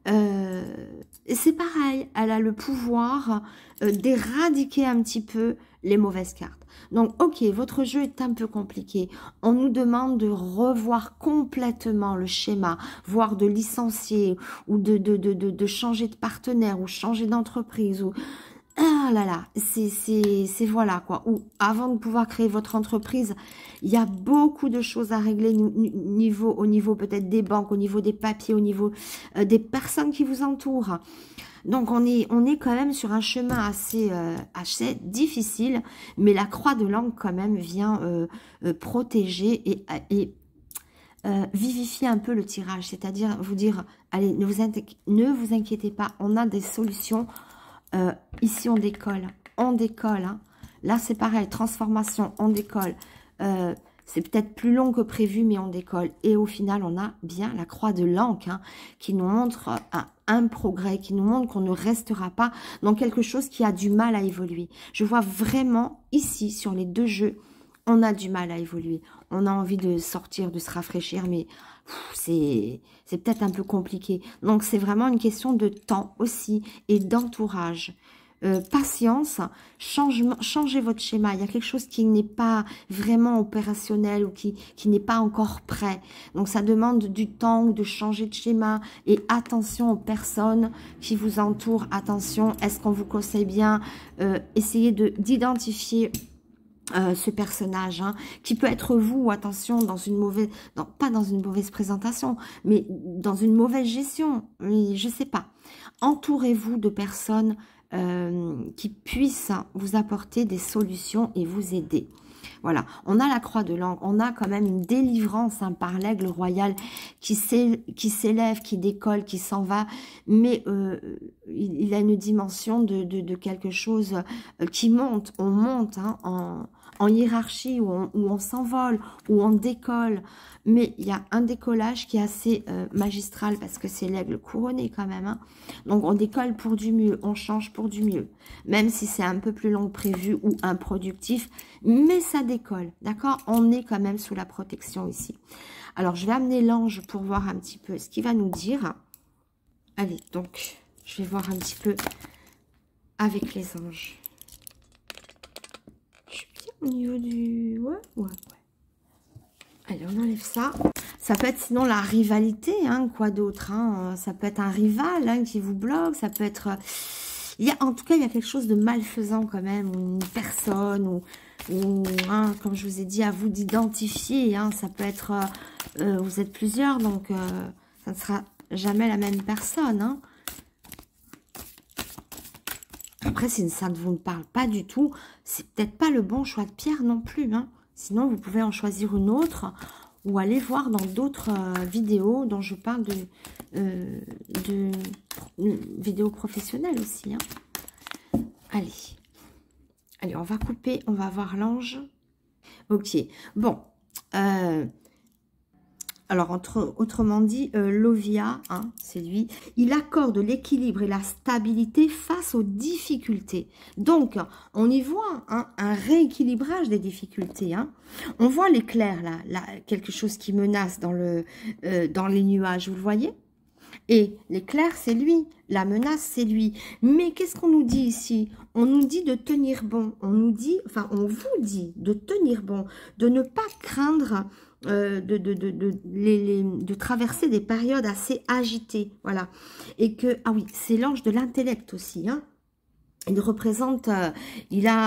c'est pareil, elle a le pouvoir d'éradiquer un petit peu les mauvaises cartes. Donc, ok, votre jeu est un peu compliqué. On nous demande de revoir complètement le schéma, voire de licencier, ou de changer de partenaire, ou changer d'entreprise, ou... Ah là là, c'est voilà quoi. Ou avant de pouvoir créer votre entreprise, il y a beaucoup de choses à régler au niveau peut-être des banques, au niveau des papiers, au niveau des personnes qui vous entourent. Donc on est quand même sur un chemin assez difficile, mais la croix de langue quand même vient protéger et vivifier un peu le tirage, c'est-à-dire vous dire, allez, ne vous inquiétez pas, on a des solutions. Ici on décolle, hein. Là c'est pareil, transformation, on décolle. C'est peut-être plus long que prévu, mais on décolle. Et au final, on a bien la croix de l'Ancre hein, qui nous montre un progrès, qui nous montre qu'on ne restera pas dans quelque chose qui a du mal à évoluer. Je vois vraiment ici, sur les deux jeux, on a du mal à évoluer. On a envie de sortir, de se rafraîchir, mais c'est peut-être un peu compliqué. Donc, c'est vraiment une question de temps aussi et d'entourage. Patience, changez votre schéma. Il y a quelque chose qui n'est pas vraiment opérationnel ou qui n'est pas encore prêt. Donc, ça demande du temps de changer de schéma. Et attention aux personnes qui vous entourent. Attention, est-ce qu'on vous conseille bien? Essayez d'identifier ce personnage, hein, qui peut être vous, attention, dans une mauvaise, non, pas dans une mauvaise présentation, mais dans une mauvaise gestion, mais je sais pas. Entourez-vous de personnes qui puissent vous apporter des solutions et vous aider. Voilà, on a la croix de langue, on a quand même une délivrance hein, par l'aigle royal qui s'élève, qui décolle, qui s'en va, mais il a une dimension de quelque chose qui monte, on monte hein, en hiérarchie, où on s'envole, où on décolle, mais il y a un décollage qui est assez magistral parce que c'est l'aigle couronné quand même. Hein. Donc on décolle pour du mieux, on change pour du mieux, même si c'est un peu plus long que prévu ou improductif, mais ça décolle, d'accord? On est quand même sous la protection ici. Alors je vais amener l'ange pour voir un petit peu ce qu'il va nous dire. Allez, donc je vais voir un petit peu avec les anges. Je suis bien au niveau du... Ouais. Allez, on enlève ça. Ça peut être sinon la rivalité, hein, quoi d'autre, hein. Ça peut être un rival hein, qui vous bloque, ça peut être... en tout cas, il y a quelque chose de malfaisant quand même, ou une personne, ou hein, comme je vous ai dit, à vous d'identifier. Hein, ça peut être... vous êtes plusieurs, donc ça ne sera jamais la même personne. Hein. Après, si ça ne vous parle pas du tout, c'est peut-être pas le bon choix de pierre non plus. Hein. Sinon, vous pouvez en choisir une autre ou aller voir dans d'autres vidéos dont je parle de vidéos professionnelles aussi. Hein. Allez, on va couper, on va voir l'ange. Ok, bon. Alors, autrement dit, Lovia, hein, c'est lui, il accorde l'équilibre et la stabilité face aux difficultés. Donc, on y voit hein, un rééquilibrage des difficultés. Hein. On voit l'éclair, là, quelque chose qui menace dans les nuages, vous le voyez? Et l'éclair, c'est lui. La menace, c'est lui. Mais qu'est-ce qu'on nous dit ici? On nous dit de tenir bon. On vous dit de tenir bon, de ne pas craindre... de traverser des périodes assez agitées, voilà. Et que, ah oui, c'est l'ange de l'intellect aussi, hein. Il représente,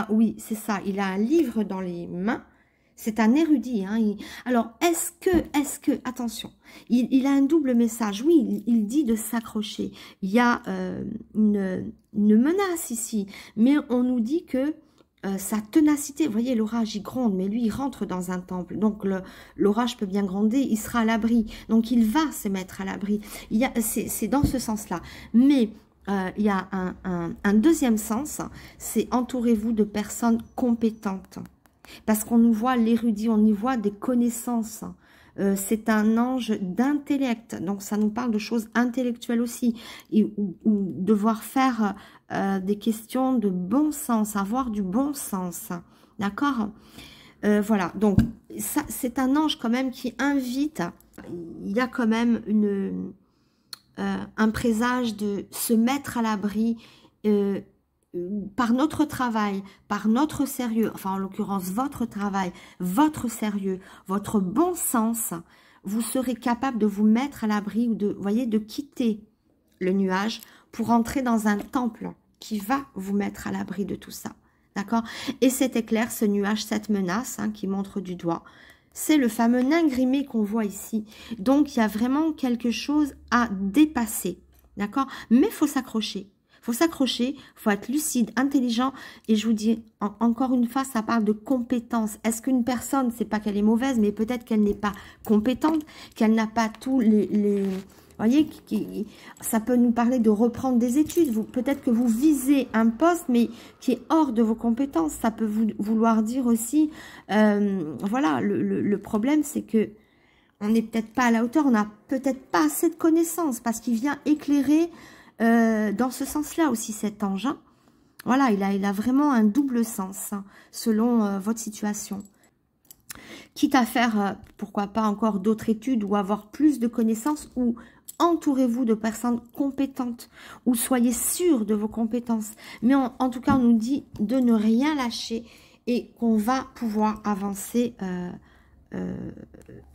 oui, c'est ça, il a un livre dans les mains, c'est un érudit, hein. Alors, est-ce que, attention, il a un double message, oui, il dit de s'accrocher, il y a une menace ici, mais on nous dit que sa ténacité, vous voyez l'orage il gronde, mais lui il rentre dans un temple, donc l'orage peut bien gronder, il sera à l'abri, donc il va se mettre à l'abri, c'est dans ce sens là, mais il y a un deuxième sens, c'est entourez-vous de personnes compétentes, parce qu'on nous voit l'érudit, on y voit des connaissances, c'est un ange d'intellect, donc ça nous parle de choses intellectuelles aussi, ou devoir faire des questions de bon sens, avoir du bon sens, d'accord? Voilà, donc c'est un ange quand même qui invite, il y a quand même un présage de se mettre à l'abri par notre travail, par notre sérieux, enfin en l'occurrence votre travail, votre sérieux, votre bon sens, vous serez capable de vous mettre à l'abri ou de, vous voyez, de quitter le nuage pour entrer dans un temple qui va vous mettre à l'abri de tout ça. D'accord? Et cet éclair, ce nuage, cette menace qui montre du doigt, c'est le fameux nain grimé qu'on voit ici. Donc, il y a vraiment quelque chose à dépasser. D'accord? Mais il faut s'accrocher. Il faut s'accrocher, il faut être lucide, intelligent. Et je vous dis, encore une fois, ça parle de compétence. Est-ce qu'une personne, c'est pas qu'elle est mauvaise, mais peut-être qu'elle n'est pas compétente, qu'elle n'a pas tous les vous voyez, ça peut nous parler de reprendre des études. Peut-être que vous visez un poste, mais qui est hors de vos compétences. Ça peut vouloir dire aussi, voilà, le problème, c'est que on n'est peut-être pas à la hauteur, on n'a peut-être pas assez de connaissances, parce qu'il vient éclairer dans ce sens-là aussi cet ange. Hein. Voilà, il a vraiment un double sens, selon votre situation. Quitte à faire, pourquoi pas encore d'autres études, ou avoir plus de connaissances, ou entourez-vous de personnes compétentes ou soyez sûr de vos compétences. Mais en tout cas, on nous dit de ne rien lâcher et qu'on va pouvoir avancer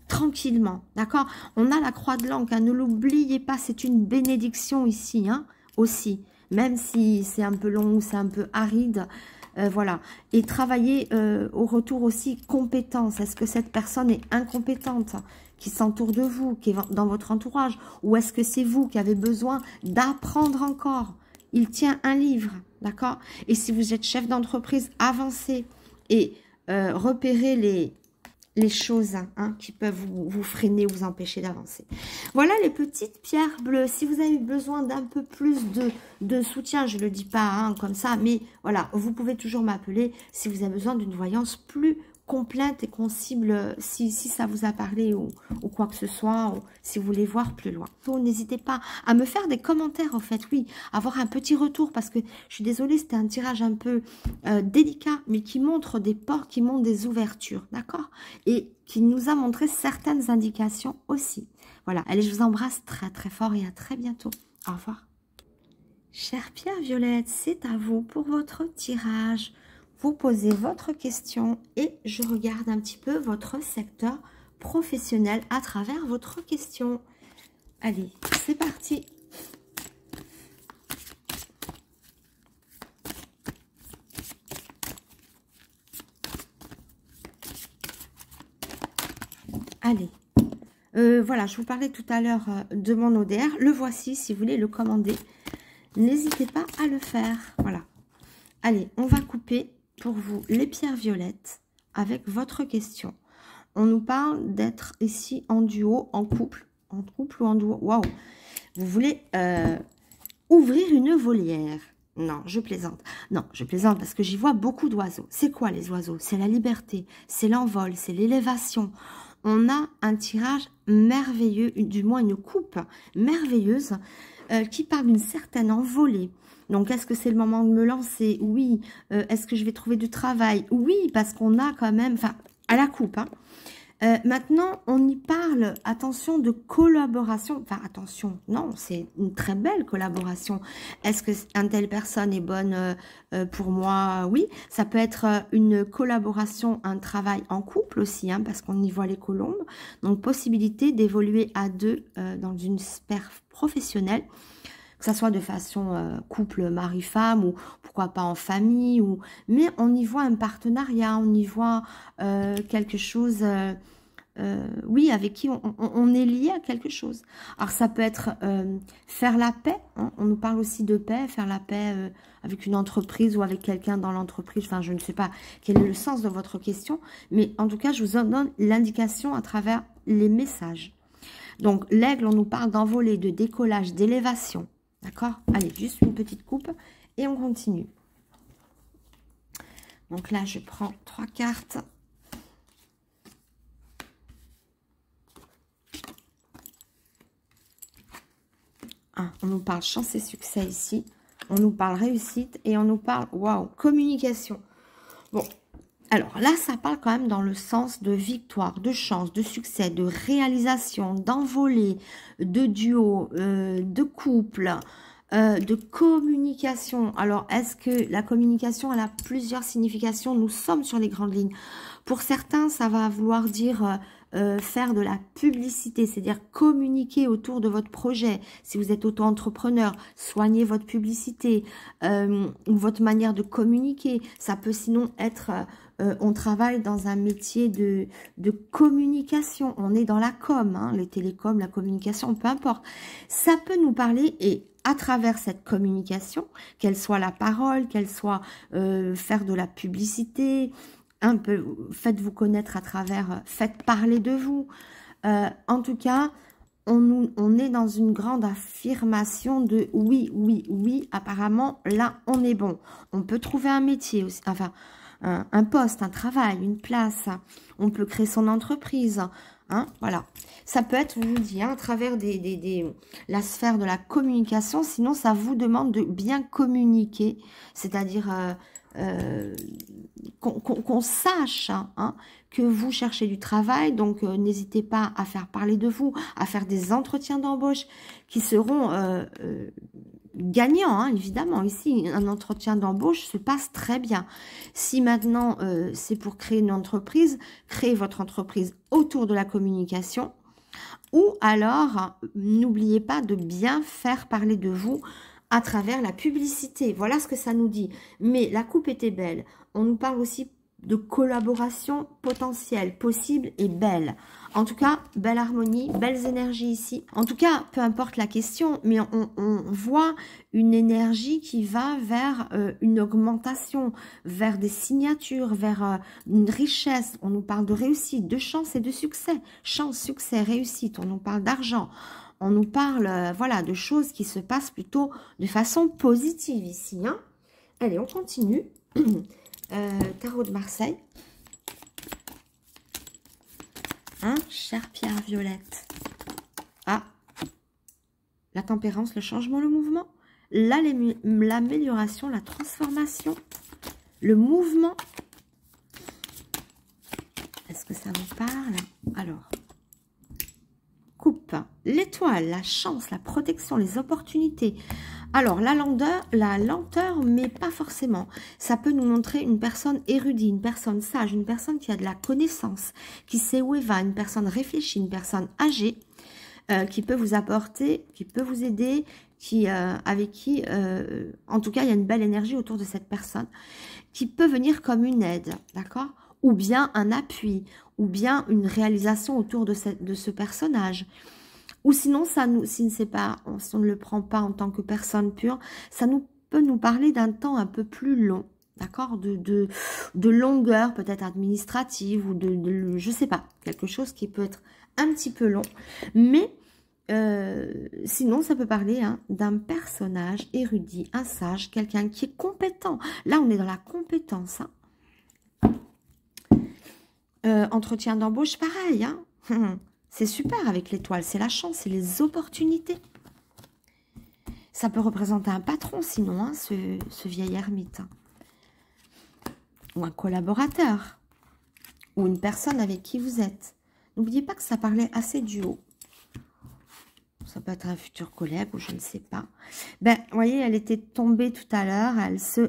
tranquillement. D'accord? On a la croix de l'Ancre, ne l'oubliez pas, c'est une bénédiction ici, aussi. Même si c'est un peu long, c'est un peu aride. Voilà. Et travailler au retour aussi compétence. Est-ce que cette personne est incompétente qui s'entoure de vous, qui est dans votre entourage, ou est-ce que c'est vous qui avez besoin d'apprendre encore? Il tient un livre, d'accord? Et si vous êtes chef d'entreprise, avancez et repérez les choses qui peuvent vous freiner ou vous empêcher d'avancer. Voilà les petites pierres bleues. Si vous avez besoin d'un peu plus de soutien, je ne le dis pas comme ça, mais voilà, vous pouvez toujours m'appeler si vous avez besoin d'une voyance plus complète et concible, si ça vous a parlé ou quoi que ce soit, ou si vous voulez voir plus loin. N'hésitez pas à me faire des commentaires, en fait, oui, avoir un petit retour, parce que je suis désolée, c'était un tirage un peu délicat, mais qui montre des portes, qui montre des ouvertures, d'accord? Et qui nous a montré certaines indications aussi. Voilà, allez, je vous embrasse très très fort et à très bientôt. Au revoir. Chère Pierre Violette, c'est à vous pour votre tirage. Vous posez votre question et je regarde un petit peu votre secteur professionnel à travers votre question. Allez, c'est parti. Allez. Voilà, je vous parlais tout à l'heure de mon ODR. Le voici, si vous voulez le commander. N'hésitez pas à le faire. Voilà. Allez, on va couper pour vous les pierres violettes avec votre question. On nous parle d'être ici en duo, en couple ou en duo. Waouh! Vous voulez ouvrir une volière. Non, je plaisante. Non, je plaisante parce que j'y vois beaucoup d'oiseaux. C'est quoi les oiseaux? C'est la liberté, c'est l'envol, c'est l'élévation. On a un tirage merveilleux, du moins une coupe merveilleuse qui parle d'une certaine envolée. Donc, est-ce que c'est le moment de me lancer? Oui. Est-ce que je vais trouver du travail? Oui, parce qu'on a quand même... Enfin, à la coupe. Maintenant, on y parle, attention, de collaboration. Enfin, attention, non, c'est une très belle collaboration. Est-ce que une telle personne est bonne pour moi? Oui. Ça peut être une collaboration, un travail en couple aussi, parce qu'on y voit les colombes. Donc, possibilité d'évoluer à deux dans une sphère professionnelle. Que ça soit de façon couple mari-femme ou pourquoi pas en famille, mais on y voit un partenariat, on y voit quelque chose, oui, avec qui on est lié à quelque chose. Alors ça peut être faire la paix, on nous parle aussi de paix, faire la paix avec une entreprise ou avec quelqu'un dans l'entreprise, enfin je ne sais pas quel est le sens de votre question, mais en tout cas je vous en donne l'indication à travers les messages. Donc l'aigle, on nous parle d'envolée, de décollage, d'élévation. D'accord? Allez, juste une petite coupe et on continue. Donc là, je prends 3 cartes. On nous parle chance et succès ici. On nous parle réussite et on nous parle, waouh, communication. Bon, Alors là, ça parle quand même dans le sens de victoire, de chance, de succès, de réalisation, d'envolée, de duo, de couple, de communication. Alors, est-ce que la communication, elle a plusieurs significations? Nous sommes sur les grandes lignes. Pour certains, ça va vouloir dire faire de la publicité, c'est-à-dire communiquer autour de votre projet. Si vous êtes auto-entrepreneur, soignez votre publicité, ou votre manière de communiquer. Ça peut sinon être... on travaille dans un métier de communication. On est dans la com, hein, les télécoms, la communication, peu importe. Ça peut nous parler et à travers cette communication, qu'elle soit la parole, qu'elle soit faire de la publicité, un peu, faites-vous connaître à travers, faites parler de vous. En tout cas, on est dans une grande affirmation de oui, oui, oui, apparemment, là, on est bon. On peut trouver un métier aussi, enfin, un poste, un travail, une place. On peut créer son entreprise. Hein, voilà. Ça peut être, je vous dis, hein, à travers la sphère de la communication. Sinon, ça vous demande de bien communiquer. C'est-à-dire qu'on sache hein, que vous cherchez du travail. Donc, n'hésitez pas à faire parler de vous, à faire des entretiens d'embauche qui seront... gagnant, hein, évidemment. Ici, un entretien d'embauche se passe très bien. Si maintenant, c'est pour créer une entreprise, créez votre entreprise autour de la communication. Ou alors, n'oubliez pas de bien faire parler de vous à travers la publicité. Voilà ce que ça nous dit. Mais la coupe était belle. On nous parle aussi de collaboration potentielle, possible et belle. En tout cas, belle harmonie, belles énergies ici. En tout cas, peu importe la question, mais on voit une énergie qui va vers une augmentation, vers des signatures, vers une richesse. On nous parle de réussite, de chance et de succès. Chance, succès, réussite. On nous parle d'argent. On nous parle, voilà, de choses qui se passent plutôt de façon positive ici. Hein. Allez, on continue. Tarot de Marseille. Hein, chère Pierre Violette. Ah, la tempérance, le changement, le mouvement. L'amélioration, la transformation, le mouvement. Est-ce que ça vous parle? Alors, coupe, l'étoile, la chance, la protection, les opportunités. Alors, la lenteur, mais pas forcément. Ça peut nous montrer une personne érudite, une personne sage, une personne qui a de la connaissance, qui sait où elle va, une personne réfléchie, une personne âgée, qui peut vous apporter, qui peut vous aider, avec qui, en tout cas, il y a une belle énergie autour de cette personne, qui peut venir comme une aide, d'accord? Ou bien un appui, ou bien une réalisation autour de ce personnage. Ou sinon, si on ne le prend pas en tant que personne pure, ça peut nous parler d'un temps un peu plus long, d'accord, de longueur peut-être administrative ou je sais pas, quelque chose qui peut être un petit peu long. Mais sinon, ça peut parler hein, d'un personnage érudit, un sage, quelqu'un qui est compétent. Là, on est dans la compétence. Hein. Entretien d'embauche, pareil, hein. C'est super avec l'étoile, c'est la chance, c'est les opportunités. Ça peut représenter un patron sinon, hein, ce vieil ermite. Hein. Ou un collaborateur. Ou une personne avec qui vous êtes. N'oubliez pas que ça parlait assez du haut. Ça peut être un futur collègue ou je ne sais pas. Ben, vous voyez, elle était tombée tout à l'heure.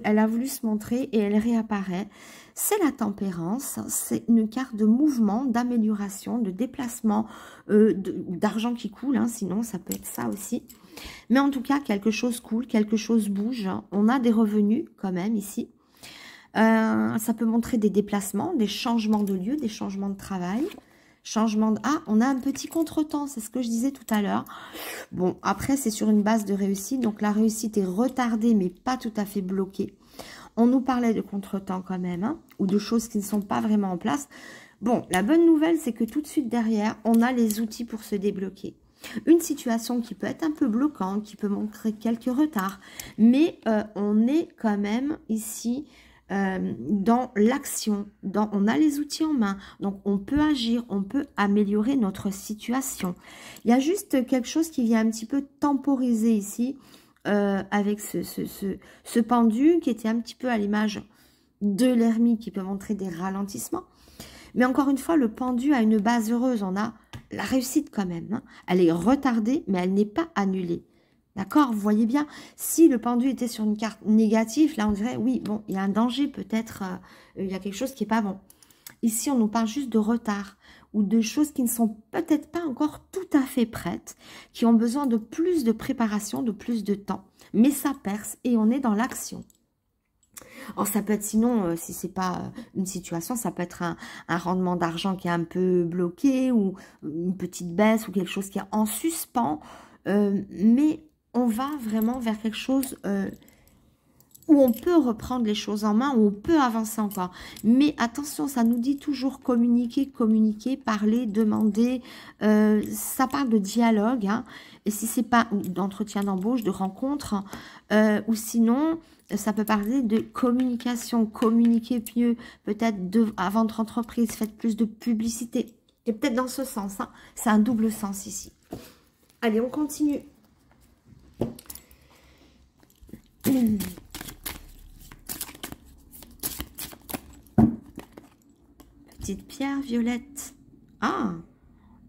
Elle a voulu se montrer et elle réapparaît. C'est la tempérance. C'est une carte de mouvement, d'amélioration, de déplacement, d'argent qui coule. Hein, sinon, ça peut être ça aussi. Mais en tout cas, quelque chose coule, quelque chose bouge. Hein. On a des revenus quand même ici. Ça peut montrer des déplacements, des changements de lieu, des changements de travail. Changement de... Ah, on a un petit contretemps, c'est ce que je disais tout à l'heure. Bon, après, c'est sur une base de réussite. Donc, la réussite est retardée, mais pas tout à fait bloquée. On nous parlait de contretemps quand même, hein, ou de choses qui ne sont pas vraiment en place. Bon, la bonne nouvelle, c'est que tout de suite derrière, on a les outils pour se débloquer. Une situation qui peut être un peu bloquante, qui peut montrer quelques retards. Mais on est quand même ici... dans l'action, on a les outils en main, donc on peut agir, on peut améliorer notre situation. Il y a juste quelque chose qui vient un petit peu temporiser ici, avec ce pendu qui était un petit peu à l'image de l'ermite qui peut montrer des ralentissements. Mais encore une fois, le pendu a une base heureuse. On a la réussite quand même, hein. Elle est retardée, mais elle n'est pas annulée. D'accord? Vous voyez bien, si le pendu était sur une carte négative, là on dirait, oui, bon, il y a un danger, peut-être, il y a quelque chose qui n'est pas bon. Ici, on nous parle juste de retard ou de choses qui ne sont peut-être pas encore tout à fait prêtes, qui ont besoin de plus de préparation, de plus de temps. Mais ça perce et on est dans l'action. Alors, ça peut être sinon, si c'est pas une situation, ça peut être un rendement d'argent qui est un peu bloqué ou une petite baisse ou quelque chose qui est en suspens. Mais on va vraiment vers quelque chose où on peut reprendre les choses en main, où on peut avancer encore. Mais attention, ça nous dit toujours communiquer, communiquer, parler, demander. Ça parle de dialogue, hein. Et si c'est pas d'entretien d'embauche, de rencontre, ou sinon, ça peut parler de communication, communiquer mieux, peut-être à votre entreprise, faites plus de publicité. Et peut-être dans ce sens, hein. C'est un double sens ici. Allez, on continue. Petite pierre violette. Ah,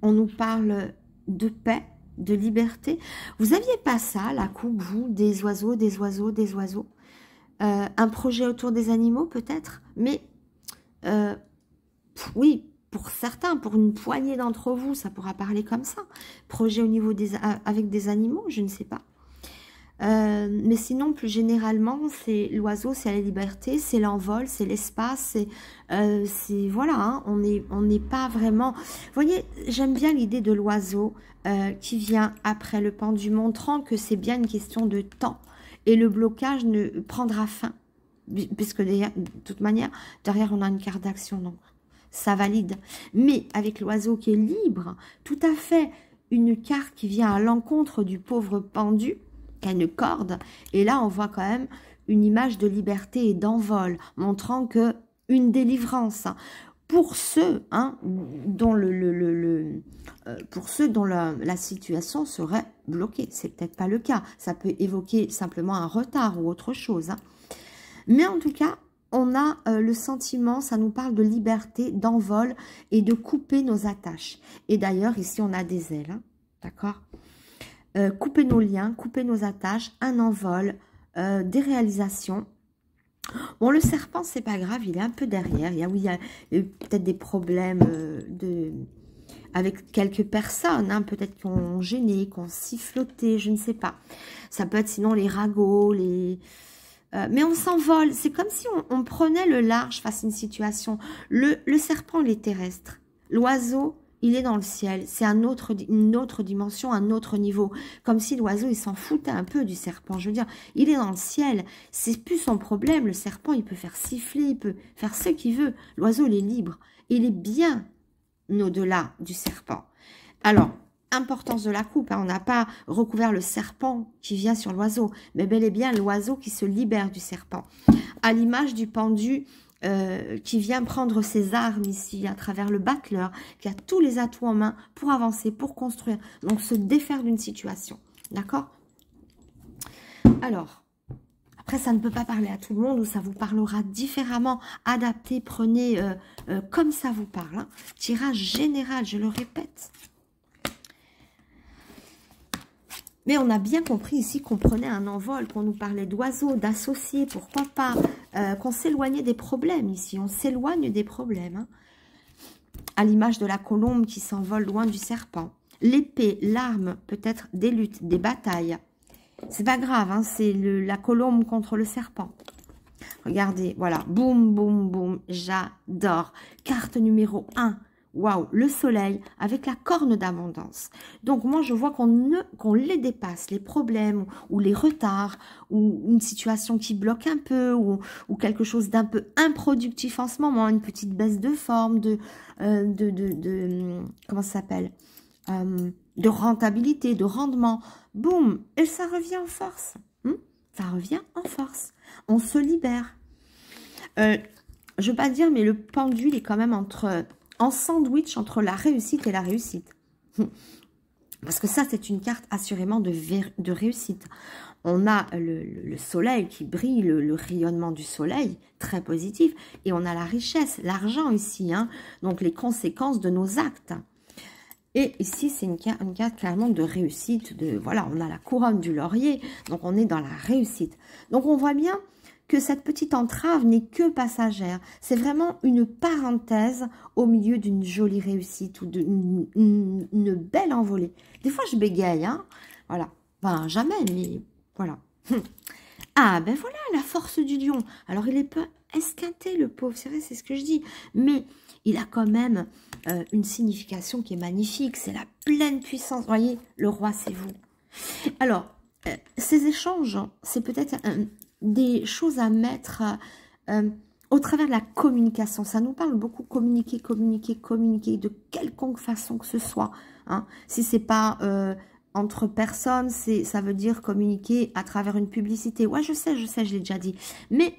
on nous parle de paix, de liberté. Vous aviez pas ça, la coupe, vous, des oiseaux, des oiseaux, des oiseaux. Un projet autour des animaux, peut-être. Mais, oui, pour certains, pour une poignée d'entre vous, ça pourra parler comme ça. Projet au niveau avec des animaux, je ne sais pas. Mais sinon, plus généralement, c'est l'oiseau, c'est la liberté, c'est l'envol, c'est l'espace, c'est voilà, hein, on n'est pas vraiment... Vous voyez, j'aime bien l'idée de l'oiseau qui vient après le pendu, montrant que c'est bien une question de temps et le blocage ne prendra fin, puisque de toute manière, derrière, on a une carte d'action, donc ça valide. Mais avec l'oiseau qui est libre, tout à fait, une carte qui vient à l'encontre du pauvre pendu, une corde, et là on voit quand même une image de liberté et d'envol, montrant que une délivrance pour ceux, hein, dont pour ceux dont la situation serait bloquée. C'est peut-être pas le cas, ça peut évoquer simplement un retard ou autre chose, hein. Mais en tout cas, on a le sentiment, ça nous parle de liberté, d'envol et de couper nos attaches. Et d'ailleurs, ici on a des ailes, hein, d'accord? Couper nos liens, couper nos attaches, un envol, des réalisations. Bon, le serpent, c'est pas grave, il est un peu derrière. Il y a peut-être des problèmes avec quelques personnes, hein, peut-être qui ont gêné, qui ont siffloté, je ne sais pas. Ça peut être sinon les ragots, mais on s'envole. C'est comme si on prenait le large face à une situation. Le serpent, il est terrestre. L'oiseau, il est dans le ciel, c'est une autre dimension, un autre niveau. Comme si l'oiseau, il s'en foutait un peu du serpent. Je veux dire, il est dans le ciel, c'est plus son problème. Le serpent, il peut faire siffler, il peut faire ce qu'il veut. L'oiseau, il est libre. Il est bien au-delà du serpent. Alors, importance de la coupe, hein, on n'a pas recouvert le serpent qui vient sur l'oiseau, mais bel et bien l'oiseau qui se libère du serpent. À l'image du pendu, qui vient prendre ses armes ici à travers le battleur, qui a tous les atouts en main pour avancer, pour construire, donc se défaire d'une situation. D'accord? Alors, après ça ne peut pas parler à tout le monde ou ça vous parlera différemment. Adaptez, prenez comme ça vous parle, hein. Tirage général, je le répète. Mais on a bien compris ici qu'on prenait un envol, qu'on nous parlait d'oiseaux, d'associés, pourquoi pas, qu'on s'éloignait des problèmes ici. On s'éloigne des problèmes, hein. À l'image de la colombe qui s'envole loin du serpent. L'épée, l'arme, peut-être des luttes, des batailles. C'est pas grave, hein, c'est la colombe contre le serpent. Regardez, voilà, boum, boum, boum, j'adore. Carte numéro 1. Waouh, le soleil avec la corne d'abondance. Donc moi je vois qu'on les dépasse, les problèmes ou les retards ou une situation qui bloque un peu ou quelque chose d'un peu improductif en ce moment, une petite baisse de forme, comment ça s'appelle, de rentabilité, de rendement. Boum, et ça revient en force. Ça revient en force. On se libère. Je ne veux pas dire, mais le pendule est quand même en sandwich entre la réussite et la réussite. Parce que ça, c'est une carte assurément de réussite. on a le soleil qui brille, le rayonnement du soleil, très positif, et on a la richesse, l'argent ici, hein, donc les conséquences de nos actes. Et ici, c'est une carte clairement de réussite, voilà, on a la couronne du laurier, donc on est dans la réussite. Donc on voit bien que cette petite entrave n'est que passagère. C'est vraiment une parenthèse au milieu d'une jolie réussite ou d'une belle envolée. Des fois, je bégaye, hein. Voilà. Enfin, jamais, mais voilà. Ah, ben voilà, la force du lion. Alors, il est peu esquinté, le pauvre, c'est vrai, c'est ce que je dis. Mais il a quand même une signification qui est magnifique. C'est la pleine puissance. Vous voyez, le roi, c'est vous. Alors, ces échanges, c'est peut-être des choses à mettre au travers de la communication. Ça nous parle beaucoup communiquer, communiquer, communiquer de quelconque façon que ce soit. Hein. Si c'est pas entre personnes, ça veut dire communiquer à travers une publicité. Ouais, je sais, je l'ai déjà dit. Mais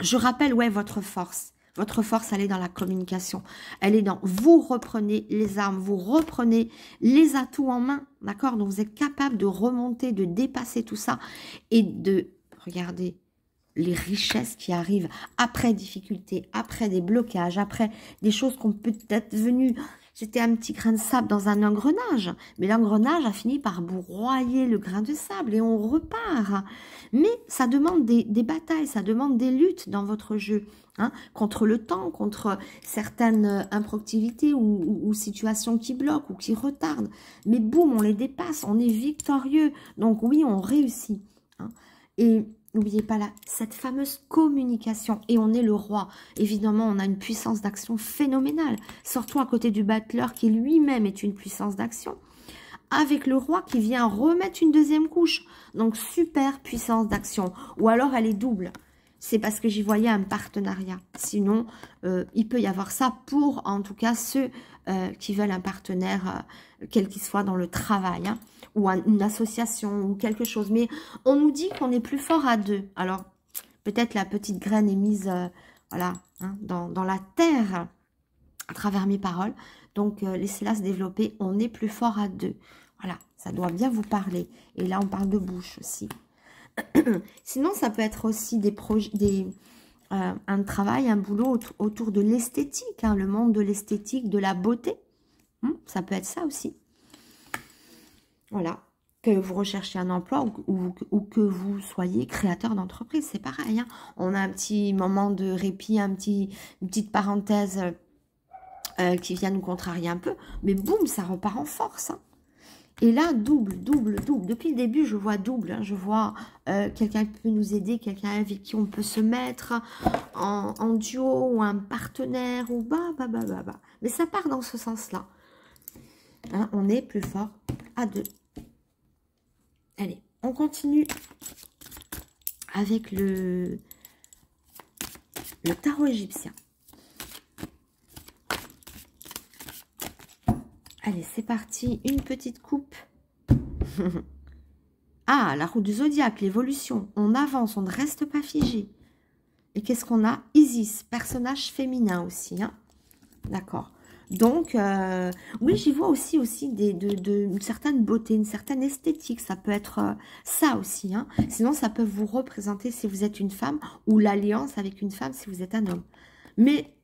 je rappelle, ouais, votre force. Votre force, elle est dans la communication. Elle est dans, vous reprenez les armes, vous reprenez les atouts en main, d'accord? Donc, vous êtes capable de remonter, de dépasser tout ça et de, regardez, les richesses qui arrivent après difficultés, après des blocages, après des choses qu'on peut être venues... C'était un petit grain de sable dans un engrenage, mais l'engrenage a fini par broyer le grain de sable et on repart. Mais ça demande des batailles, ça demande des luttes dans votre jeu, hein, contre le temps, contre certaines improductivités ou situations qui bloquent ou qui retardent. Mais boum, on les dépasse, on est victorieux. Donc oui, on réussit. Hein. Et n'oubliez pas cette fameuse communication. Et on est le roi. Évidemment, on a une puissance d'action phénoménale. Surtout à côté du battleur qui lui-même est une puissance d'action. Avec le roi qui vient remettre une deuxième couche. Donc, super puissance d'action. Ou alors, elle est double. C'est parce que j'y voyais un partenariat. Sinon, il peut y avoir ça pour, en tout cas, ceux qui veulent un partenaire, quel qu'il soit dans le travail, hein, ou une association, ou quelque chose. Mais on nous dit qu'on est plus fort à deux. Alors, peut-être la petite graine est mise, voilà, hein, dans la terre, à travers mes paroles. Donc, laissez-la se développer. On est plus fort à deux. Voilà, ça doit bien vous parler. Et là, on parle de bouche aussi. Sinon, ça peut être aussi des projets, un travail, un boulot autour de l'esthétique, hein, le monde de l'esthétique, de la beauté. Ça peut être ça aussi. Voilà, que vous recherchez un emploi ou que vous soyez créateur d'entreprise, c'est pareil. Hein. On a un petit moment de répit, une petite parenthèse qui vient nous contrarier un peu, mais boum, ça repart en force. Hein. Et là, double, double, double. Depuis le début, je vois double. Hein. Je vois quelqu'un qui peut nous aider, quelqu'un avec qui on peut se mettre en duo ou un partenaire ou bah. Mais ça part dans ce sens-là. Hein, on est plus fort à deux. Allez, on continue avec le tarot égyptien. Allez, c'est parti. Une petite coupe. Ah, la roue du zodiaque, l'évolution. On avance, on ne reste pas figé. Et qu'est-ce qu'on a? Isis, personnage féminin aussi. Hein. D'accord. Donc, oui, j'y vois aussi une certaine beauté, une certaine esthétique. Ça peut être ça aussi. Hein. Sinon, ça peut vous représenter si vous êtes une femme ou l'alliance avec une femme si vous êtes un homme. Mais...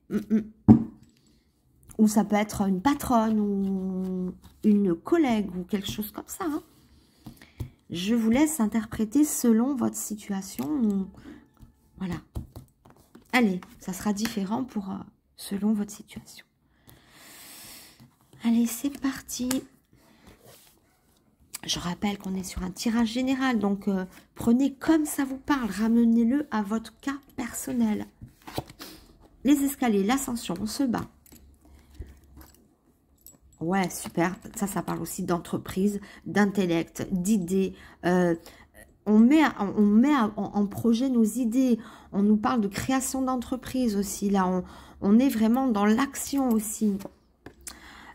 ou ça peut être une patronne ou une collègue ou quelque chose comme ça. Hein. Je vous laisse interpréter selon votre situation. Voilà. Allez, ça sera différent pour selon votre situation. Allez, c'est parti. Je rappelle qu'on est sur un tirage général, donc prenez comme ça vous parle, ramenez-le à votre cas personnel. Les escaliers, l'ascension, on se bat. Ouais, super. Ça parle aussi d'entreprise, d'intellect, d'idées. On met en projet nos idées. On nous parle de création d'entreprise aussi. Là, on est vraiment dans l'action aussi.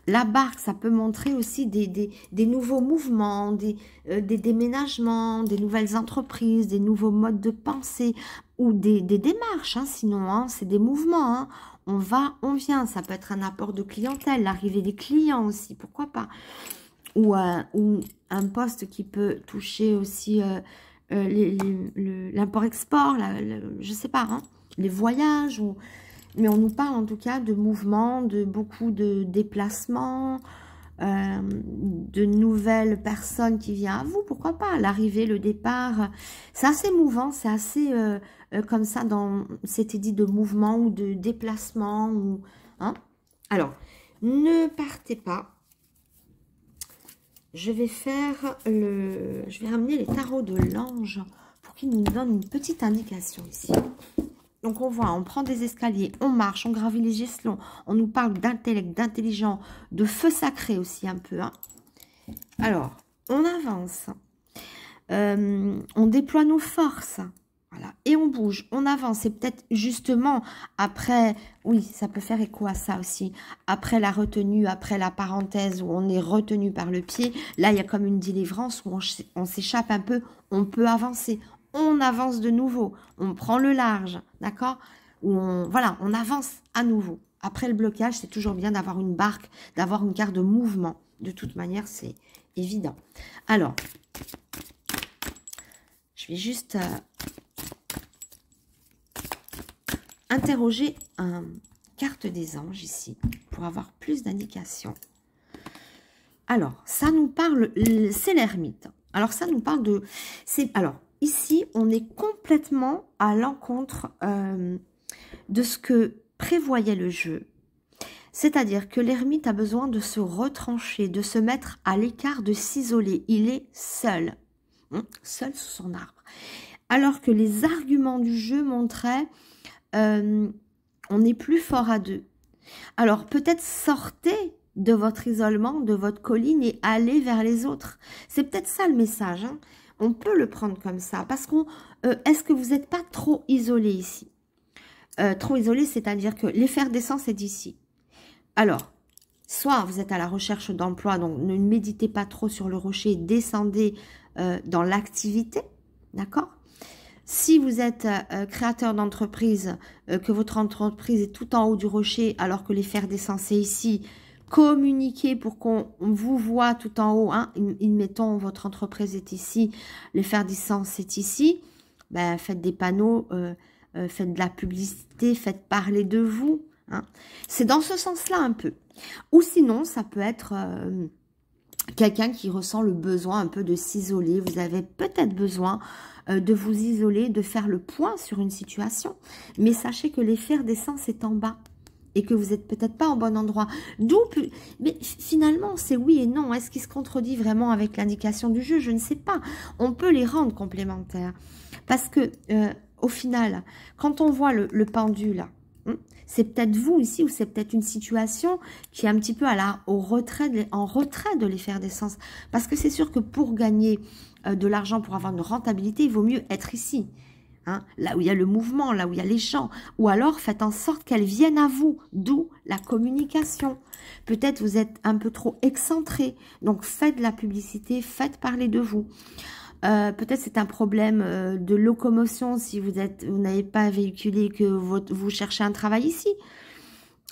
La barque, ça peut montrer aussi des nouveaux mouvements, des déménagements, des nouvelles entreprises, des nouveaux modes de pensée ou des démarches. Hein, sinon, hein, c'est des mouvements. Hein. On va, on vient. Ça peut être un apport de clientèle, l'arrivée des clients aussi, pourquoi pas. Ou un poste qui peut toucher aussi l'import-export, je sais pas, hein, les voyages, mais on nous parle en tout cas de mouvements, de beaucoup de déplacements, de nouvelles personnes qui viennent à vous, pourquoi pas, l'arrivée, le départ, c'est assez mouvant, c'est assez comme ça, c'était dit de mouvement ou de déplacement, ou, hein. Alors, ne partez pas. Je vais ramener les tarots de l'ange pour qu'ils nous donnent une petite indication ici. Donc, on voit, on prend des escaliers, on marche, on gravit les gestelons, on nous parle d'intellect, d'intelligent, de feu sacré aussi un peu, hein. Alors, on avance, on déploie nos forces, voilà, et on bouge, on avance, et peut-être justement après, oui, ça peut faire écho à ça aussi, après la retenue, après la parenthèse où on est retenu par le pied, là il y a comme une délivrance où on s'échappe un peu, on peut avancer, on avance de nouveau, on prend le large, d'accord, voilà, on avance à nouveau. Après le blocage, c'est toujours bien d'avoir une barque, d'avoir une carte de mouvement, de toute manière c'est évident. Alors, je vais juste... interroger une carte des anges ici pour avoir plus d'indications. Alors, ça nous parle, c'est l'ermite. Alors, ça nous parle de... Alors, ici, on est complètement à l'encontre de ce que prévoyait le jeu. C'est-à-dire que l'ermite a besoin de se retrancher, de se mettre à l'écart, de s'isoler. Il est seul, seul sous son arbre. Alors que les arguments du jeu montraient... on est plus fort à deux. Alors, peut-être sortez de votre isolement, de votre colline et allez vers les autres. C'est peut-être ça le message, hein. On peut le prendre comme ça. Parce qu'on... est-ce que vous n'êtes pas trop isolé ici? Trop isolé, c'est-à-dire que l'effervescence est d'ici. Alors, soit vous êtes à la recherche d'emploi, donc ne méditez pas trop sur le rocher, descendez dans l'activité, d'accord? Si vous êtes créateur d'entreprise, que votre entreprise est tout en haut du rocher, alors que l'effervescence est ici, communiquez pour qu'on vous voit tout en haut. Hein, mettons, votre entreprise est ici, l'effervescence est ici. Ben, faites des panneaux, faites de la publicité, faites parler de vous. Hein. C'est dans ce sens-là un peu. Ou sinon, ça peut être... quelqu'un qui ressent le besoin un peu de s'isoler. Vous avez peut-être besoin de vous isoler, de faire le point sur une situation. Mais sachez que l'effervescence est en bas et que vous n'êtes peut-être pas au bon endroit. Mais finalement, c'est oui et non. Est-ce qu'il se contredit vraiment avec l'indication du jeu? Je ne sais pas. On peut les rendre complémentaires. Parce que, au final, quand on voit le pendule, c'est peut-être vous ici ou c'est peut-être une situation qui est un petit peu en retrait de l'effervescence. Parce que c'est sûr que pour gagner de l'argent, pour avoir une rentabilité, il vaut mieux être ici. Hein, là où il y a le mouvement, là où il y a les gens. Ou alors faites en sorte qu'elles viennent à vous, d'où la communication. Peut-être vous êtes un peu trop excentré. Donc faites de la publicité, faites parler de vous. Peut-être c'est un problème de locomotion si vous n'avez pas véhiculé, que vous cherchez un travail ici.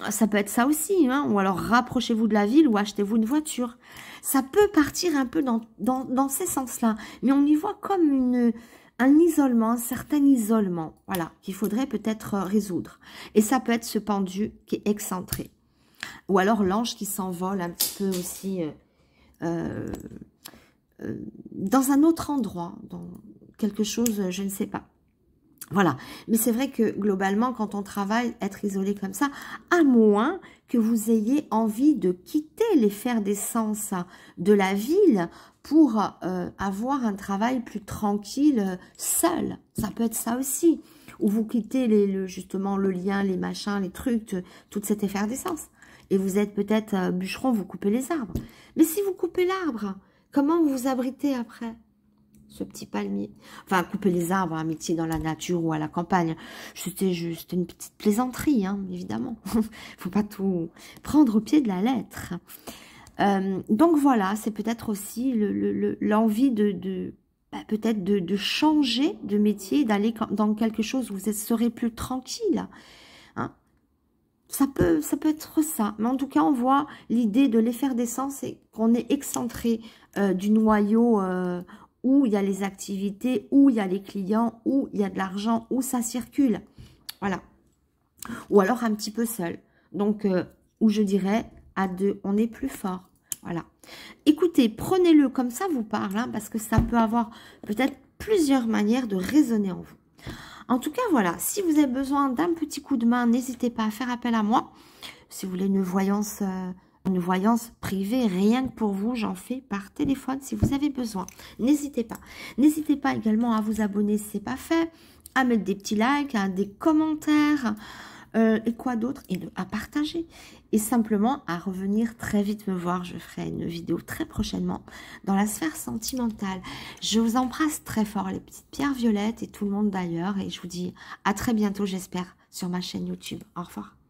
Ça peut être ça aussi, hein, ou alors rapprochez-vous de la ville ou achetez-vous une voiture. Ça peut partir un peu dans ces sens-là, mais on y voit comme un isolement, un certain isolement, voilà, qu'il faudrait peut-être résoudre. Et ça peut être ce pendu qui est excentré. Ou alors l'ange qui s'envole un petit peu aussi... dans un autre endroit, dans quelque chose, je ne sais pas. Voilà. Mais c'est vrai que globalement, quand on travaille, être isolé comme ça, à moins que vous ayez envie de quitter l'effervescence de la ville pour avoir un travail plus tranquille, seul. Ça peut être ça aussi. Ou vous quittez justement le lien, les machins, les trucs, toute cette effervescence. Et vous êtes peut-être bûcheron, vous coupez les arbres. Mais si vous coupez l'arbre... comment vous vous abritez après ce petit palmier? Enfin, couper les arbres, un métier dans la nature ou à la campagne. C'était juste une petite plaisanterie, hein, évidemment. Faut pas tout prendre au pied de la lettre. Donc voilà, c'est peut-être aussi l'envie peut-être de changer de métier, d'aller dans quelque chose où vous serez plus tranquille. Hein. Ça peut être ça. Mais en tout cas, on voit l'idée de l'effervescence et qu'on est excentré du noyau où il y a les activités, où il y a les clients, où il y a de l'argent, où ça circule. Voilà. Ou alors un petit peu seul. Donc, où je dirais, à deux, on est plus fort. Voilà. Écoutez, prenez-le comme ça vous parle, hein, parce que ça peut avoir peut-être plusieurs manières de raisonner en vous. En tout cas, voilà, si vous avez besoin d'un petit coup de main, n'hésitez pas à faire appel à moi. Si vous voulez une voyance privée, rien que pour vous, j'en fais par téléphone si vous avez besoin. N'hésitez pas. N'hésitez pas également à vous abonner si ce n'est pas fait, à mettre des petits likes, des commentaires, et quoi d'autre, et à partager. Et simplement à revenir très vite me voir. Je ferai une vidéo très prochainement dans la sphère sentimentale. Je vous embrasse très fort, les petites pierres violettes et tout le monde d'ailleurs. Et je vous dis à très bientôt, j'espère, sur ma chaîne YouTube. Au revoir.